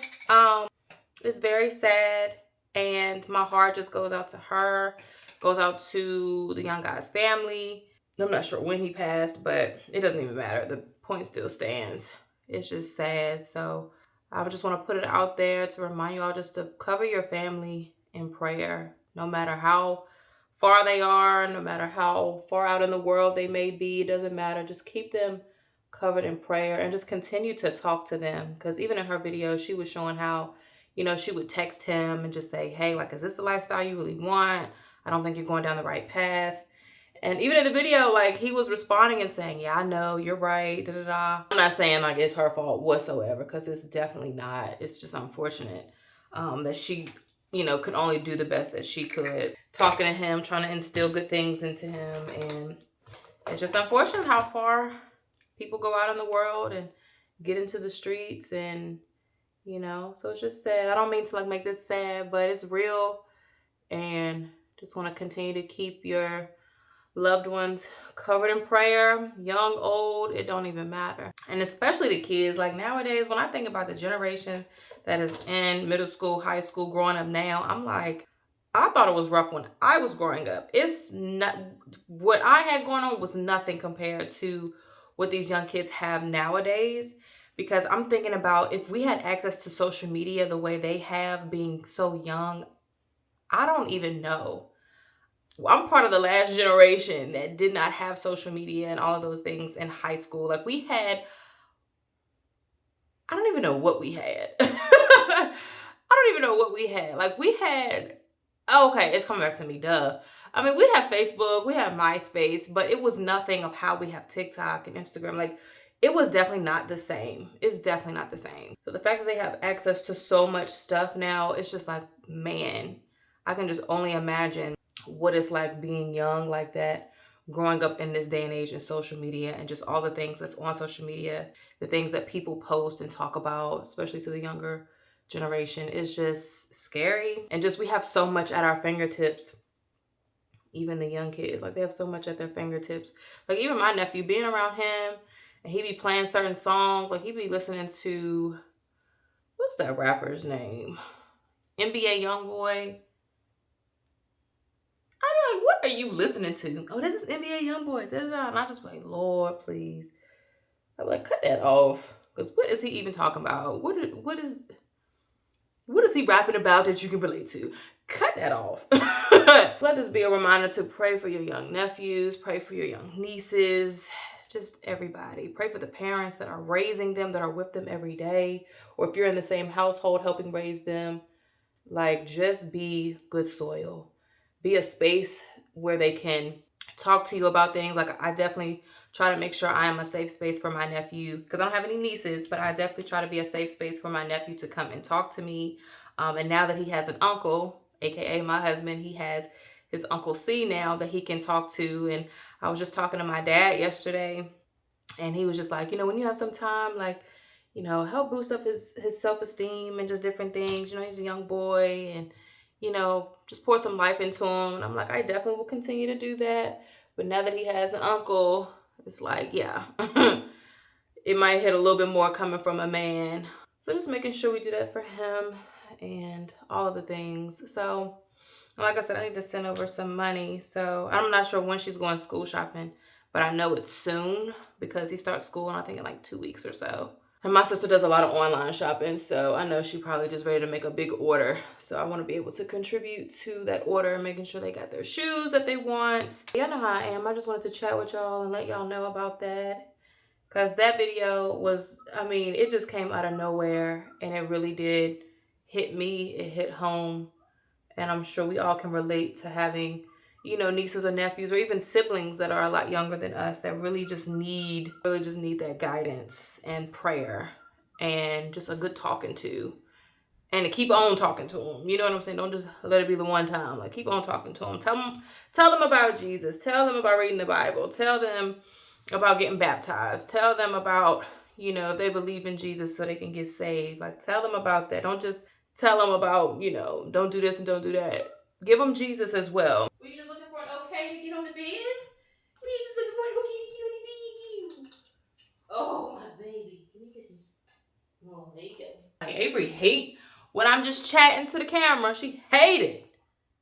It's very sad. And my heart just goes out to her, goes out to the young guy's family. I'm not sure when he passed, but it doesn't even matter. The point still stands. It's just sad. So I just want to put it out there to remind you all just to cover your family in prayer, no matter how far they are, no matter how far out in the world they may be. It doesn't matter. Just keep them covered in prayer and just continue to talk to them. Because even in her video, she was showing how, you know, she would text him and just say, hey, like, is this the lifestyle you really want? I don't think you're going down the right path. And even in the video, like, he was responding and saying, yeah, I know, you're right, da-da-da. I'm not saying, like, it's her fault whatsoever, because it's definitely not. It's just unfortunate that she, you know, could only do the best that she could. Talking to him, trying to instill good things into him. And it's just unfortunate how far people go out in the world and get into the streets and, you know, so it's just sad. I don't mean to like make this sad, but it's real. And just want to continue to keep your loved ones covered in prayer, young, old, it don't even matter. And especially the kids, like nowadays, when I think about the generation that is in middle school, high school, growing up now, I'm like, I thought it was rough when I was growing up. It's not, what I had going on was nothing compared to what these young kids have nowadays. Because I'm thinking about if we had access to social media the way they have, being so young, I don't even know. I'm part of the last generation that did not have social media and all of those things in high school. Like we had, I don't even know what we had. I don't even know what we had. Like we had, oh, okay, it's coming back to me, duh. I mean, we have Facebook, we have MySpace, but it was nothing of how we have TikTok and Instagram. Like it was definitely not the same. It's definitely not the same. So the fact that they have access to so much stuff now, it's just like, man, I can just only imagine what it's like being young like that, growing up in this day and age in social media and just all the things that's on social media, the things that people post and talk about, especially to the younger generation, is just scary. And just we have so much at our fingertips. Even the young kids, like they have so much at their fingertips. Like even my nephew, being around him, and he be playing certain songs, like he be listening to, what's that rapper's name? NBA Youngboy. I'm like, what are you listening to? Oh, this is NBA Youngboy. Da, da, da. And I just be like, Lord, please. I'm like, cut that off. Because what is he even talking about? What is he rapping about that you can relate to? Cut that off. Let this be a reminder to pray for your young nephews, pray for your young nieces, just everybody. Pray for the parents that are raising them, that are with them every day, or if you're in the same household helping raise them. Like, just be good soil. Be a space where they can talk to you about things. Like, I definitely try to make sure I am a safe space for my nephew, because I don't have any nieces, but I definitely try to be a safe space for my nephew to come and talk to me. And now that he has an uncle, aka my husband, he has his Uncle C now that he can talk to. And I was just talking to my dad yesterday, and he was just like, when you have some time, like, help boost up his self-esteem and just different things. He's a young boy, and, just pour some life into him. And I'm like, I definitely will continue to do that. But now that he has an uncle, it's like, yeah, it might hit a little bit more coming from a man. So just making sure we do that for him and all of the things. So, like I said, I need to send over some money. So I'm not sure when she's going school shopping, but I know it's soon because he starts school, I think, in like 2 weeks or so. And my sister does a lot of online shopping, so I know she's probably just ready to make a big order. So I want to be able to contribute to that order, making sure they got their shoes that they want. Y'all know how I am. I just wanted to chat with y'all and let y'all know about that. Because that video was, it just came out of nowhere, and it really did hit me. It hit home. And I'm sure we all can relate to having, nieces or nephews or even siblings that are a lot younger than us that really just need that guidance and prayer and just a good talking to. And to keep on talking to them. You know what I'm saying? Don't just let it be the one time. Like, keep on talking to them. Tell them about Jesus. Tell them about reading the Bible. Tell them about getting baptized. Tell them about, if they believe in Jesus so they can get saved. Like, tell them about that. Don't just tell them about, don't do this and don't do that. Give them Jesus as well. Were you just looking for an okay to get on the bed? Were you just looking for an okay to get on the bed? Oh, my baby. Can you get some? Oh, there you go. Avery hate when I'm just chatting to the camera. She hate it.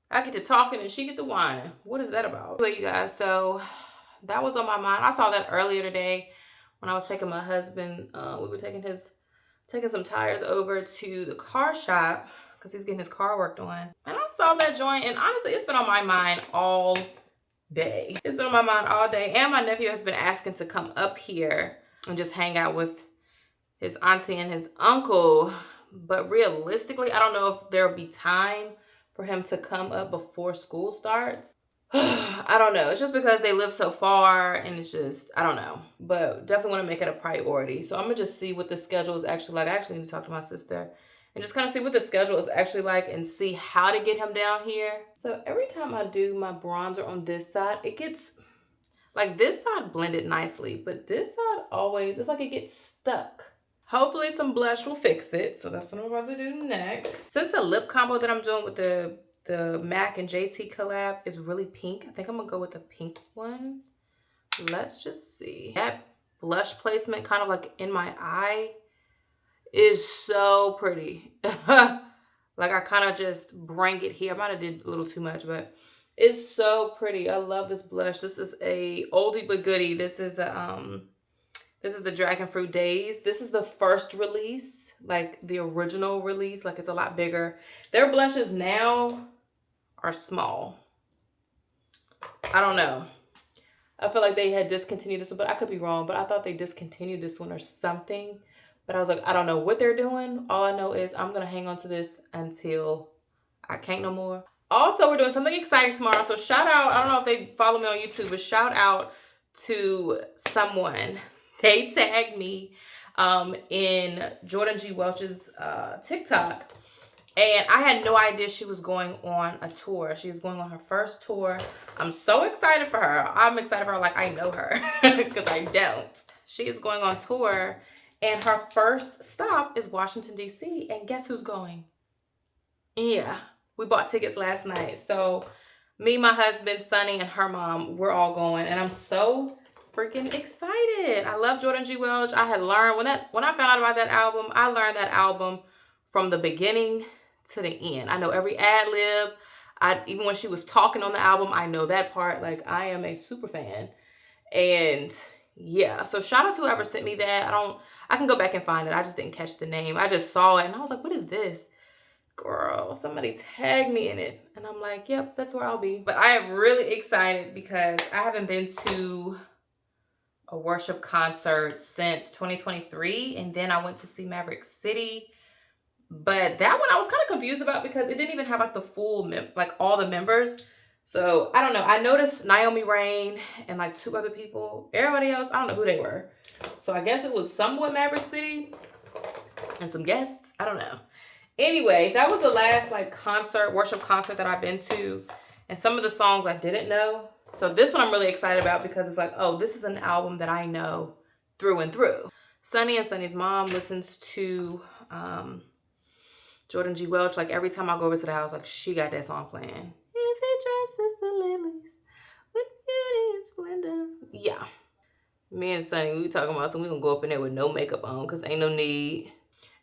I get to talking and she get to whining. What is that about? Anyway, you guys, so that was on my mind. I saw that earlier today when I was taking my husband. We were taking some tires over to the car shop because he's getting his car worked on. And I saw that joint, and honestly, it's been on my mind all day. It's been on my mind all day. And my nephew has been asking to come up here and just hang out with his auntie and his uncle. But realistically, I don't know if there'll be time for him to come up before school starts. I don't know. It's just because they live so far, and it's just, I don't know. But definitely want to make it a priority. So I'm going to just see what the schedule is actually like. I actually need to talk to my sister and just kind of see what the schedule is actually like and see how to get him down here. So every time I do my bronzer on this side, it gets, like, this side blended nicely, but this side always, it's like it gets stuck. Hopefully some blush will fix it. So that's what I'm about to do next. Since the lip combo that I'm doing with the MAC and JT collab is really pink, I think I'm gonna go with a pink one. Let's just see. That blush placement kind of like in my eye is so pretty. Like, I kind of just bring it here. I might have did a little too much, but it's so pretty. I love this blush. This is a oldie but goodie. This is the Dragon Fruit Days. This is the first release, like the original release. Like, it's a lot bigger. Their blushes now are small. I don't know. I feel like they had discontinued this one, but I could be wrong. But I thought they discontinued this one or something. But I was like, I don't know what they're doing. All I know is I'm going to hang on to this until I can't no more. Also, we're doing something exciting tomorrow. So shout out. I don't know if they follow me on YouTube, but shout out to someone. They tagged me in Jordan G. Welch's TikTok. And I had no idea she was going on a tour. She was going on her first tour. I'm so excited for her. I'm excited for her like I know her because I don't. She is going on tour, and her first stop is Washington, D.C. And guess who's going? Yeah, we bought tickets last night. So me, my husband, Sonny, and her mom, we're all going. And I'm so freaking excited. I love Jordan G. Welch. I had learned when I found out about that album, I learned that album from the beginning to the end. I know every ad lib. Even when she was talking on the album, I know that part. Like, I am a super fan. And yeah, so shout out to whoever sent me that. I can go back and find it. I just didn't catch the name. I just saw it and I was like, what is this? girl, somebody tagged me in it. And I'm like, yep, that's where I'll be. But I am really excited because I haven't been to a worship concert since 2023. And then I went to see Maverick City. But that one I was kind of confused about because it didn't even have like the full, like all the members. So I don't know. I noticed Naomi Rain and like 2 other people. Everybody else, I don't know who they were. So I guess it was somewhat Maverick City and some guests. I don't know. Anyway, that was the last like worship concert that I've been to. And some of the songs I didn't know. So this one I'm really excited about because it's like, oh, this is an album that I know through and through. Sunny and Sunny's mom listens to Jordan G. Welch. Like every time I go over to the house, like she got that song playing. If it dresses the lilies with beauty and splendor. Yeah. Me and Sunny, we talking about so we gonna go up in there with no makeup on because ain't no need.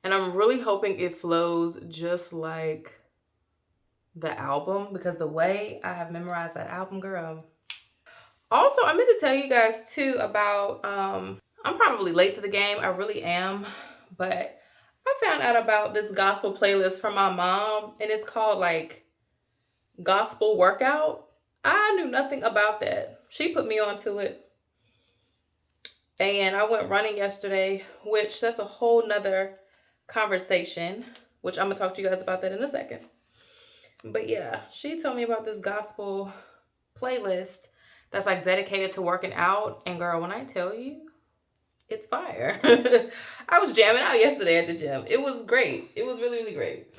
And I'm really hoping it flows just like the album because the way I have memorized that album, girl. Also, I meant to tell you guys too about, I'm probably late to the game. I really am. But I found out about this gospel playlist from my mom and it's called like Gospel Workout. I knew nothing about that. She put me onto it. And I went running yesterday, which that's a whole nother conversation, which I'm gonna talk to you guys about that in a second. But yeah, she told me about this gospel playlist that's like dedicated to working out. And girl, when I tell you, it's fire. I was jamming out yesterday at the gym. It was great. It was really, really great.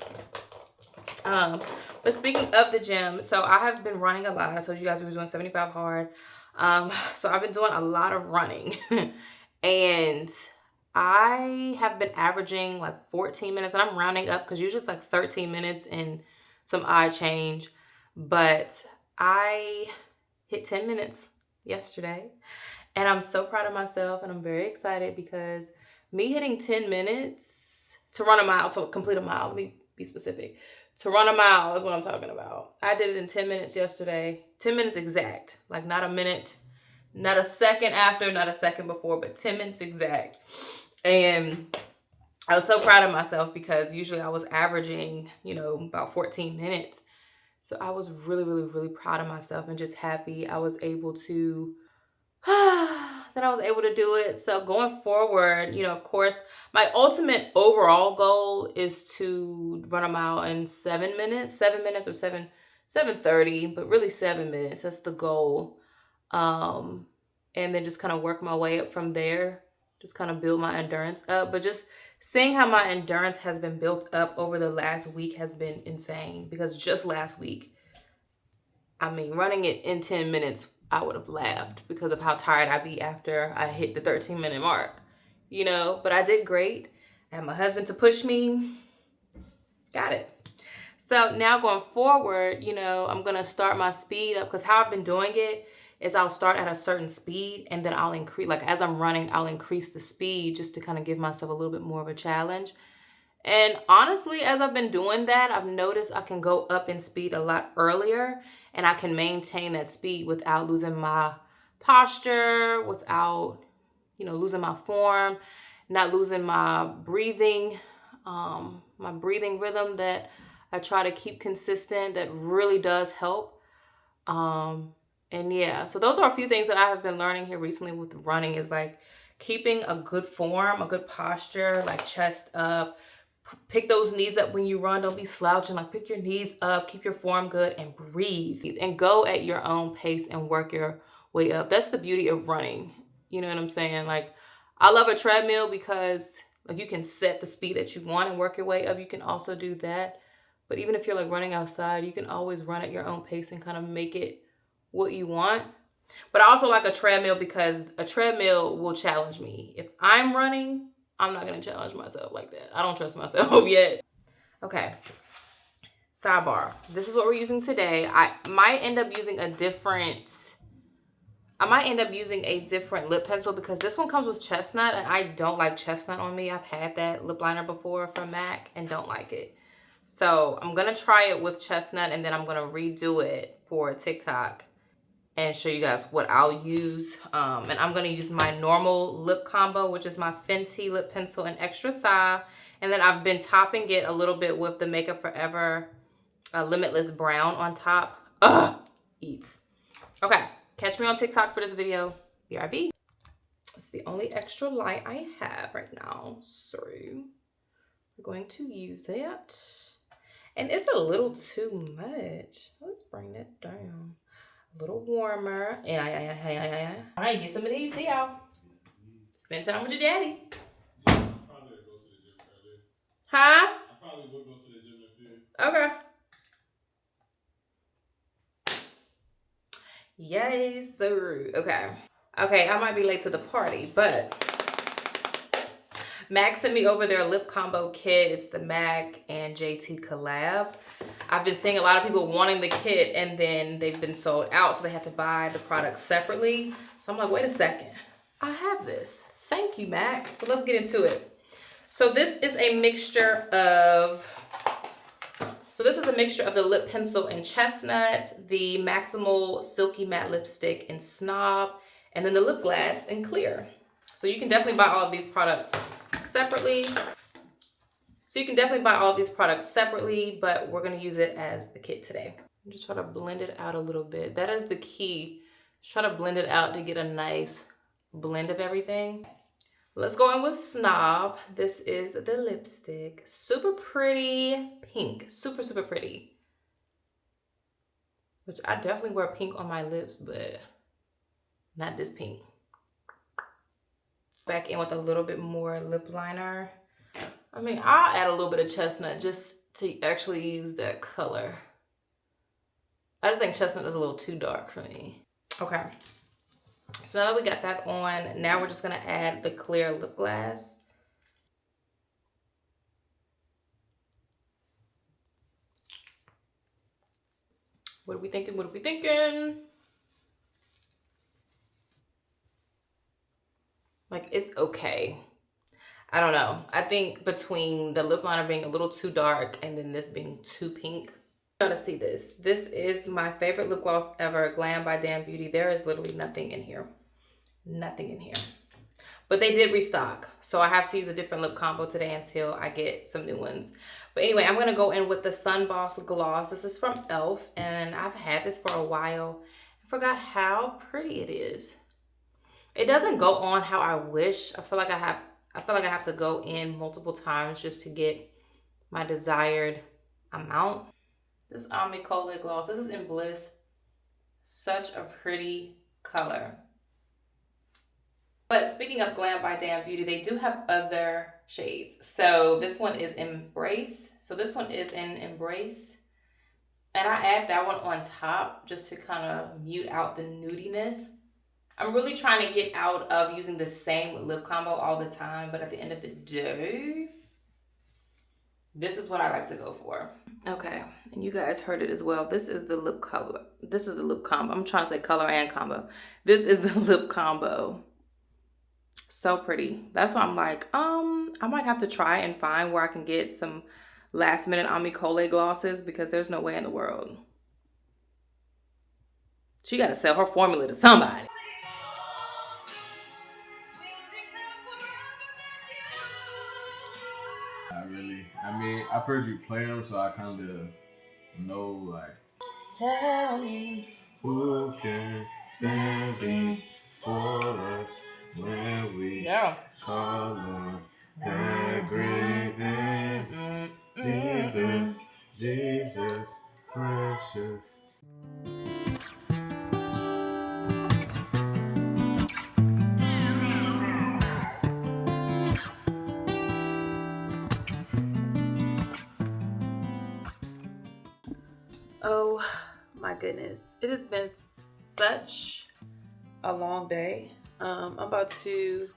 But speaking of the gym, so I have been running a lot. I told you guys we were doing 75 hard. So I've been doing a lot of running and I have been averaging like 14 minutes and I'm rounding up because usually it's like 13 minutes and some eye change, but I hit 10 minutes yesterday and I'm so proud of myself and I'm very excited because me hitting 10 minutes to run a mile, to complete a mile, let me be specific, to run a mile is what I'm talking about. I did it in 10 minutes yesterday, 10 minutes exact, like not a minute, not a second after, not a second before, but 10 minutes exact. And I was so proud of myself because usually I was averaging, about 14 minutes. So I was really, really, really proud of myself and just happy I was able to, that I was able to do it. So going forward, of course, my ultimate overall goal is to run a mile in 7 minutes or 7:30, but really 7 minutes. That's the goal. And then just kind of work my way up from there. Just kind of build my endurance up. But just seeing how my endurance has been built up over the last week has been insane. Because just last week, running it in 10 minutes, I would have laughed because of how tired I'd be after I hit the 13-minute mark. But I did great. I had my husband to push me. Got it. So now going forward, I'm going to start my speed up because how I've been doing it is I'll start at a certain speed and then I'll increase, like as I'm running, I'll increase the speed just to kind of give myself a little bit more of a challenge. And honestly, as I've been doing that, I've noticed I can go up in speed a lot earlier and I can maintain that speed without losing my posture, without, losing my form, not losing my breathing rhythm that I try to keep consistent. That really does help. And yeah, so those are a few things that I have been learning here recently with running is like keeping a good form, a good posture, like chest up, pick those knees up when you run. Don't be slouching, like pick your knees up, keep your form good and breathe and go at your own pace and work your way up. That's the beauty of running. You know what I'm saying? Like I love a treadmill because like you can set the speed that you want and work your way up. You can also do that. But even if you're like running outside, you can always run at your own pace and kind of make it what you want. But I also like a treadmill because a treadmill will challenge me. If I'm running, I'm not going to challenge myself like that. I don't trust myself yet. Okay. Sidebar. This is what we're using today. I might end up using a different lip pencil because this one comes with chestnut and I don't like chestnut on me. I've had that lip liner before from MAC and don't like it. So I'm going to try it with chestnut and then I'm going to redo it for TikTok and show you guys what I'll use. And I'm going to use my normal lip combo, which is my Fenty lip pencil in Extra Thigh And then I've been topping it a little bit with the Makeup Forever Limitless Brown on top. Ugh, eats. Okay, catch me on TikTok for this video. BRB. It's the only extra light I have right now, so we're going to use it. And it's a little too much. Let's bring it down. A little warmer. Yeah. All right, get some of these. See y'all. Spend time with your daddy. Huh? I probably would go to the gym in a few. Okay. Yay, sir. Okay, I might be late to the party, but MAC sent me over their lip combo kit. It's the MAC and JT collab. I've been seeing a lot of people wanting the kit and then they've been sold out, so they had to buy the products separately. So I'm like, wait a second. I have this. Thank you, MAC. So let's get into it. So this is a mixture of the lip pencil in Chestnut, the Maximal Silky Matte Lipstick in Snob, and then the lip glass in Clear. So you can definitely buy all of these products separately. But we're gonna use it as the kit today. I'm just try to blend it out a little bit. That is the key. Try to blend it out to get a nice blend of everything. Let's go in with Snob. This is the lipstick. Super pretty pink. Super, super pretty. Which I definitely wear pink on my lips, but not this pink. Back in with a little bit more lip liner. I mean, I'll add a little bit of Chestnut just to actually use that color. I just think Chestnut is a little too dark for me. Okay. So now that we got that on, now we're just gonna add the clear lip gloss. What are we thinking? Like, it's okay. I don't know. I think between the lip liner being a little too dark and then this being too pink. You gotta see this. This is my favorite lip gloss ever, Glam by Damn Beauty. There is literally nothing in here. Nothing in here. But they did restock. So I have to use a different lip combo today until I get some new ones. But anyway, I'm gonna go in with the Sun Boss Gloss. This is from e.l.f. and I've had this for a while. I forgot how pretty it is. It doesn't go on how I wish. I feel like I have to go in multiple times just to get my desired amount. This Omni Kohl gloss, this is in Bliss. Such a pretty color. But speaking of Glam by Damn Beauty, they do have other shades. So this one is Embrace. So this one is in Embrace. And I add that one on top just to kind of mute out the nudiness. I'm really trying to get out of using the same lip combo all the time. But at the end of the day, this is what I like to go for. Okay, and you guys heard it as well. This is the lip color. This is the lip combo. I'm trying to say color and combo. This is the lip combo. So pretty. That's why I'm like, I might have to try and find where I can get some last minute Omni Kohl glosses because there's no way in the world. She got to sell her formula to somebody. I mean, I've heard you play them, so I kind of know, like. Tell me who can stand before us when we call on the great name, Jesus, Jesus, precious. Oh my goodness. It has been such a long day. I'm about to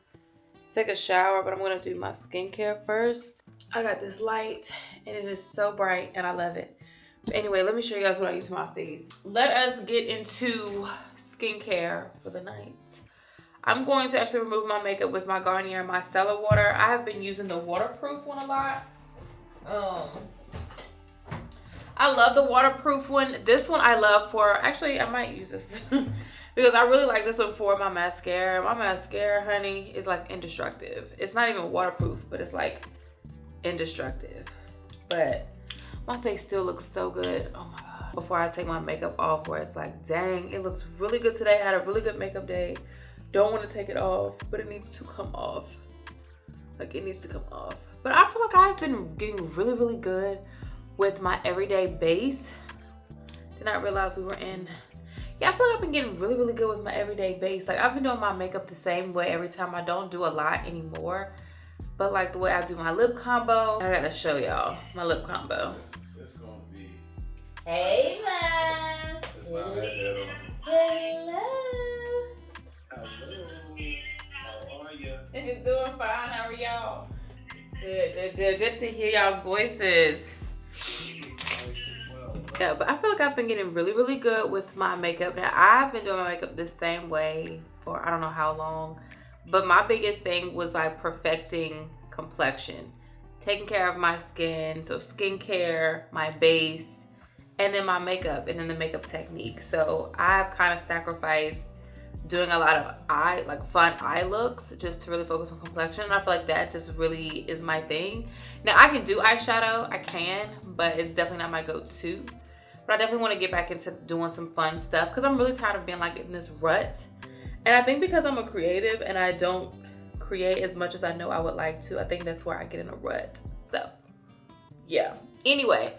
take a shower, but I'm going to do my skincare first. I got this light and it is so bright and I love it. But anyway, let me show you guys what I use for my face. Let us get into skincare for the night. I'm going to actually remove my makeup with my Garnier Micellar Water. I have been using the waterproof one a lot. I love the waterproof one. This one I love for, actually I might use this because I really like this one for my mascara. My mascara, honey, is like indestructible. It's not even waterproof, but it's like indestructible. But my face still looks so good. Oh my God. Before I take my makeup off, where it's like, dang, it looks really good today. I had a really good makeup day. Don't want to take it off, but it needs to come off. Like, it needs to come off. But I feel like I've been getting really, really good with my everyday base. Did not realize we were in. Yeah, I feel like I've been getting really, really good with my everyday base. Like, I've been doing my makeup the same way every time. I don't do a lot anymore. But like the way I do my lip combo, I gotta show y'all my lip combo. It's gonna be. Hey, man. It's not that head on. Hello. Hello. How are you? It's doing fine. How are y'all? Good, good, good. Good to hear y'all's voices. Yeah, but I feel like I've been getting really, really good with my makeup. Now, I've been doing my makeup the same way for I don't know how long. But my biggest thing was like perfecting complexion. Taking care of my skin. So skincare, my base, and then my makeup, and then the makeup technique. So I've kind of sacrificed doing a lot of fun eye looks just to really focus on complexion. And I feel like that just really is my thing. Now I can do eyeshadow, I can, but it's definitely not my go-to. But I definitely want to get back into doing some fun stuff because I'm really tired of being like in this rut. And I think because I'm a creative and I don't create as much as I know I would like to, I think that's where I get in a rut. So yeah. Anyway,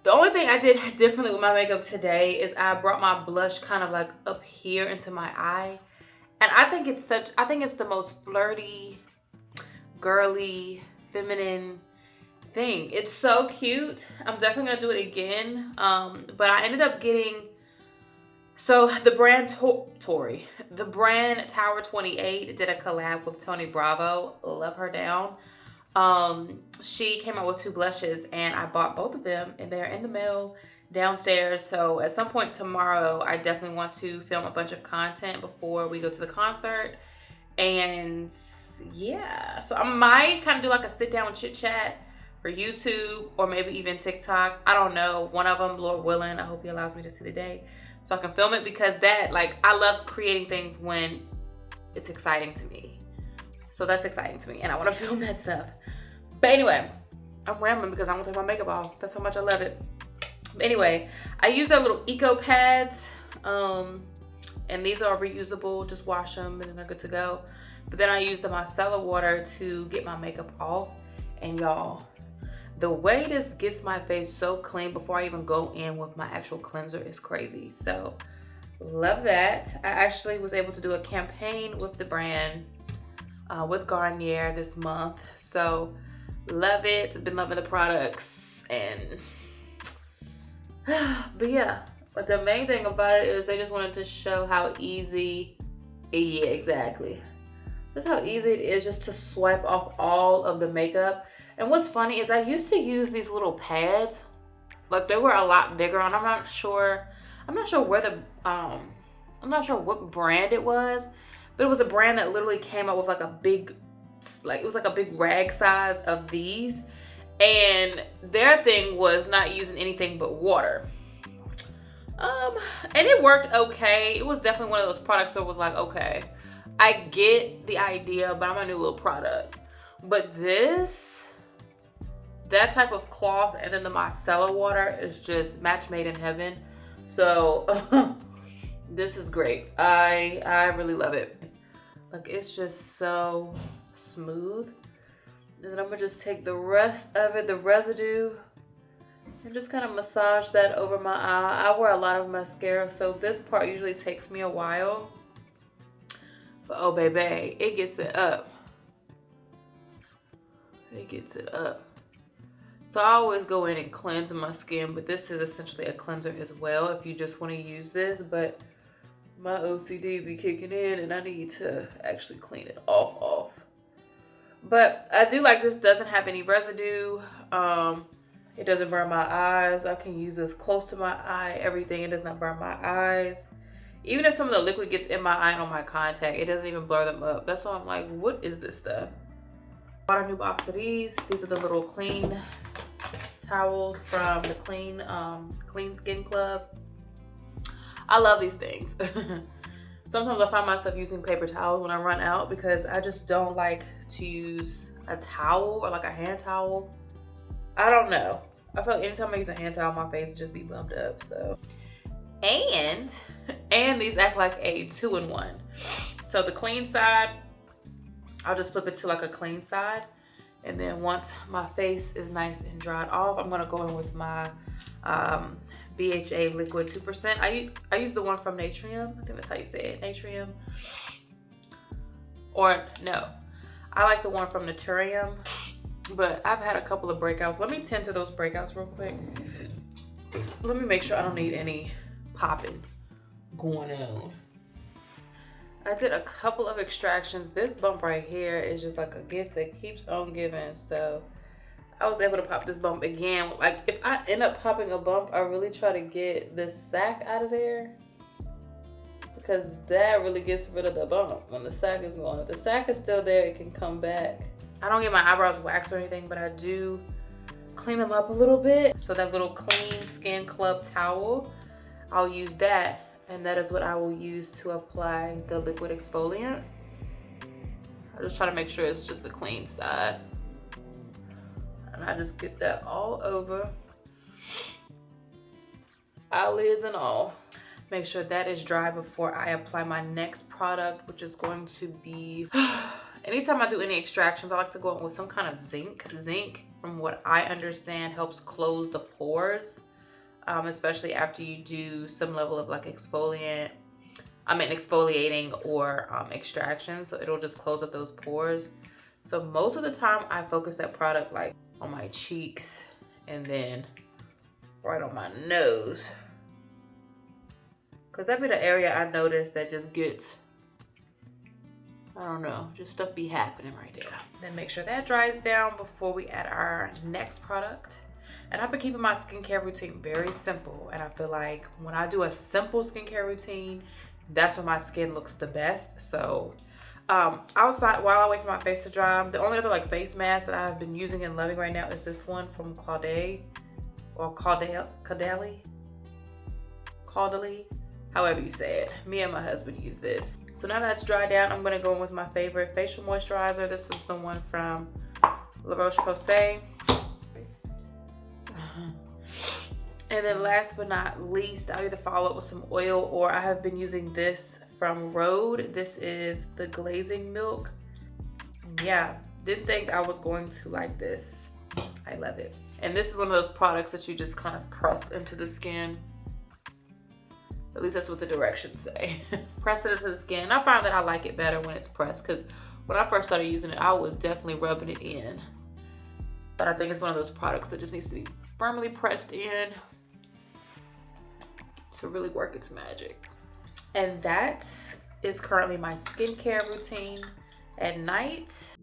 the only thing I did differently with my makeup today is I brought my blush kind of like up here into my eye. And I think it's the most flirty, girly, feminine thing. It's so cute. I'm definitely gonna do it again. But I ended up getting, so the brand the brand Tower 28 did a collab with Tony Bravo. Love her down. She came out with 2 blushes and I bought both of them and they're in the mail downstairs. So at some point tomorrow, I definitely want to film a bunch of content before we go to the concert. And yeah, so I might kind of do like a sit down chit chat for YouTube or maybe even TikTok. I don't know. One of them, Lord willing, I hope he allows me to see the day so I can film it, because that, like, I love creating things when it's exciting to me. So that's exciting to me and I want to film that stuff. But anyway, I'm rambling because I want to take my makeup off. That's how much I love it. But anyway, I use their little eco pads. And these are reusable. Just wash them and then they're good to go. But then I use the micellar water to get my makeup off. And y'all, the way this gets my face so clean before I even go in with my actual cleanser is crazy. So love that. I actually was able to do a campaign with the brand, with Garnier this month. So love it. Been loving the products. And but yeah, but the main thing about it is they just wanted to show how easy, yeah, exactly. Just how easy it is just to swipe off all of the makeup. And what's funny is I used to use these little pads. Like, they were a lot bigger, and I'm not sure where the I'm not sure what brand it was, but it was a brand that literally came out with like a big, like, it was like a big rag size of these, and their thing was not using anything but water. And it worked okay. It was definitely one of those products that was like, okay, I get the idea, but I'm a new little product. But this, that type of cloth and then the micellar water is just match made in heaven. So this is great. I really love it. Like, it's just so smooth. And then I'm gonna just take the rest of it, the residue, and just kind of massage that over my eye. I wear a lot of mascara, so this part usually takes me a while. But oh baby, it gets it up. It gets it up. So I always go in and cleanse my skin, but this is essentially a cleanser as well if you just want to use this. But my OCD be kicking in and I need to actually clean it off. But I do like this doesn't have any residue. It doesn't burn my eyes. I can use this close to my eye, everything. It does not burn my eyes. Even if some of the liquid gets in my eye and on my contact, it doesn't even blur them up. That's why I'm like, what is this stuff? Bought a new box of these. These are the little clean towels from the Clean Skin Club. I love these things. Sometimes I find myself using paper towels when I run out because I just don't like to use a towel or like a hand towel. I don't know. I feel like anytime I use a hand towel, my face just be bumped up, so. And these act like a 2-in-1. So the clean side, I'll just flip it to like a clean side. And then once my face is nice and dried off, I'm gonna go in with my BHA liquid 2%. I use the one from Natrium. I think that's how you say it, Natrium. Or no, I like the one from Naturium, but I've had a couple of breakouts. Let me tend to those breakouts real quick. Let me make sure I don't need any popping going on. I did a couple of extractions. This bump right here is just like a gift that keeps on giving. So I was able to pop this bump again. Like if I end up popping a bump, I really try to get this sack out of there, because that really gets rid of the bump when the sack is gone. If the sack is still there, it can come back. I don't get my eyebrows waxed or anything, but I do clean them up a little bit. So that little clean skin club towel, I'll use that. And that is what I will use to apply the liquid exfoliant. I just try to make sure it's just the clean side. And I just get that all over, eyelids and all. Make sure that is dry before I apply my next product, which is going to be, anytime I do any extractions, I like to go in with some kind of zinc. Zinc, from what I understand, helps close the pores. Especially after you do some level of like exfoliating or extraction. So it'll just close up those pores. So most of the time I focus that product like on my cheeks and then right on my nose. Cause that be the area I notice that just gets, I don't know, just stuff be happening right there. Then make sure that dries down before we add our next product. And I've been keeping my skincare routine very simple. And I feel like when I do a simple skincare routine, that's when my skin looks the best. So outside, while I wait for my face to dry, the only other like face mask that I've been using and loving right now is this one from Caudalie, however you say it. Me and my husband use this. So now that's dried down, I'm gonna go in with my favorite facial moisturizer. This was the one from La Roche-Posay. And then last but not least, I'll either follow up with some oil, or I have been using this from Rhode. This is the glazing milk. Yeah, didn't think I was going to like this. I love it. And this is one of those products that you just kind of press into the skin. At least that's what the directions say. Press it into the skin. I find that I like it better when it's pressed, because when I first started using it, I was definitely rubbing it in. But I think it's one of those products that just needs to be firmly pressed in to really work its magic. And that is currently my skincare routine at night.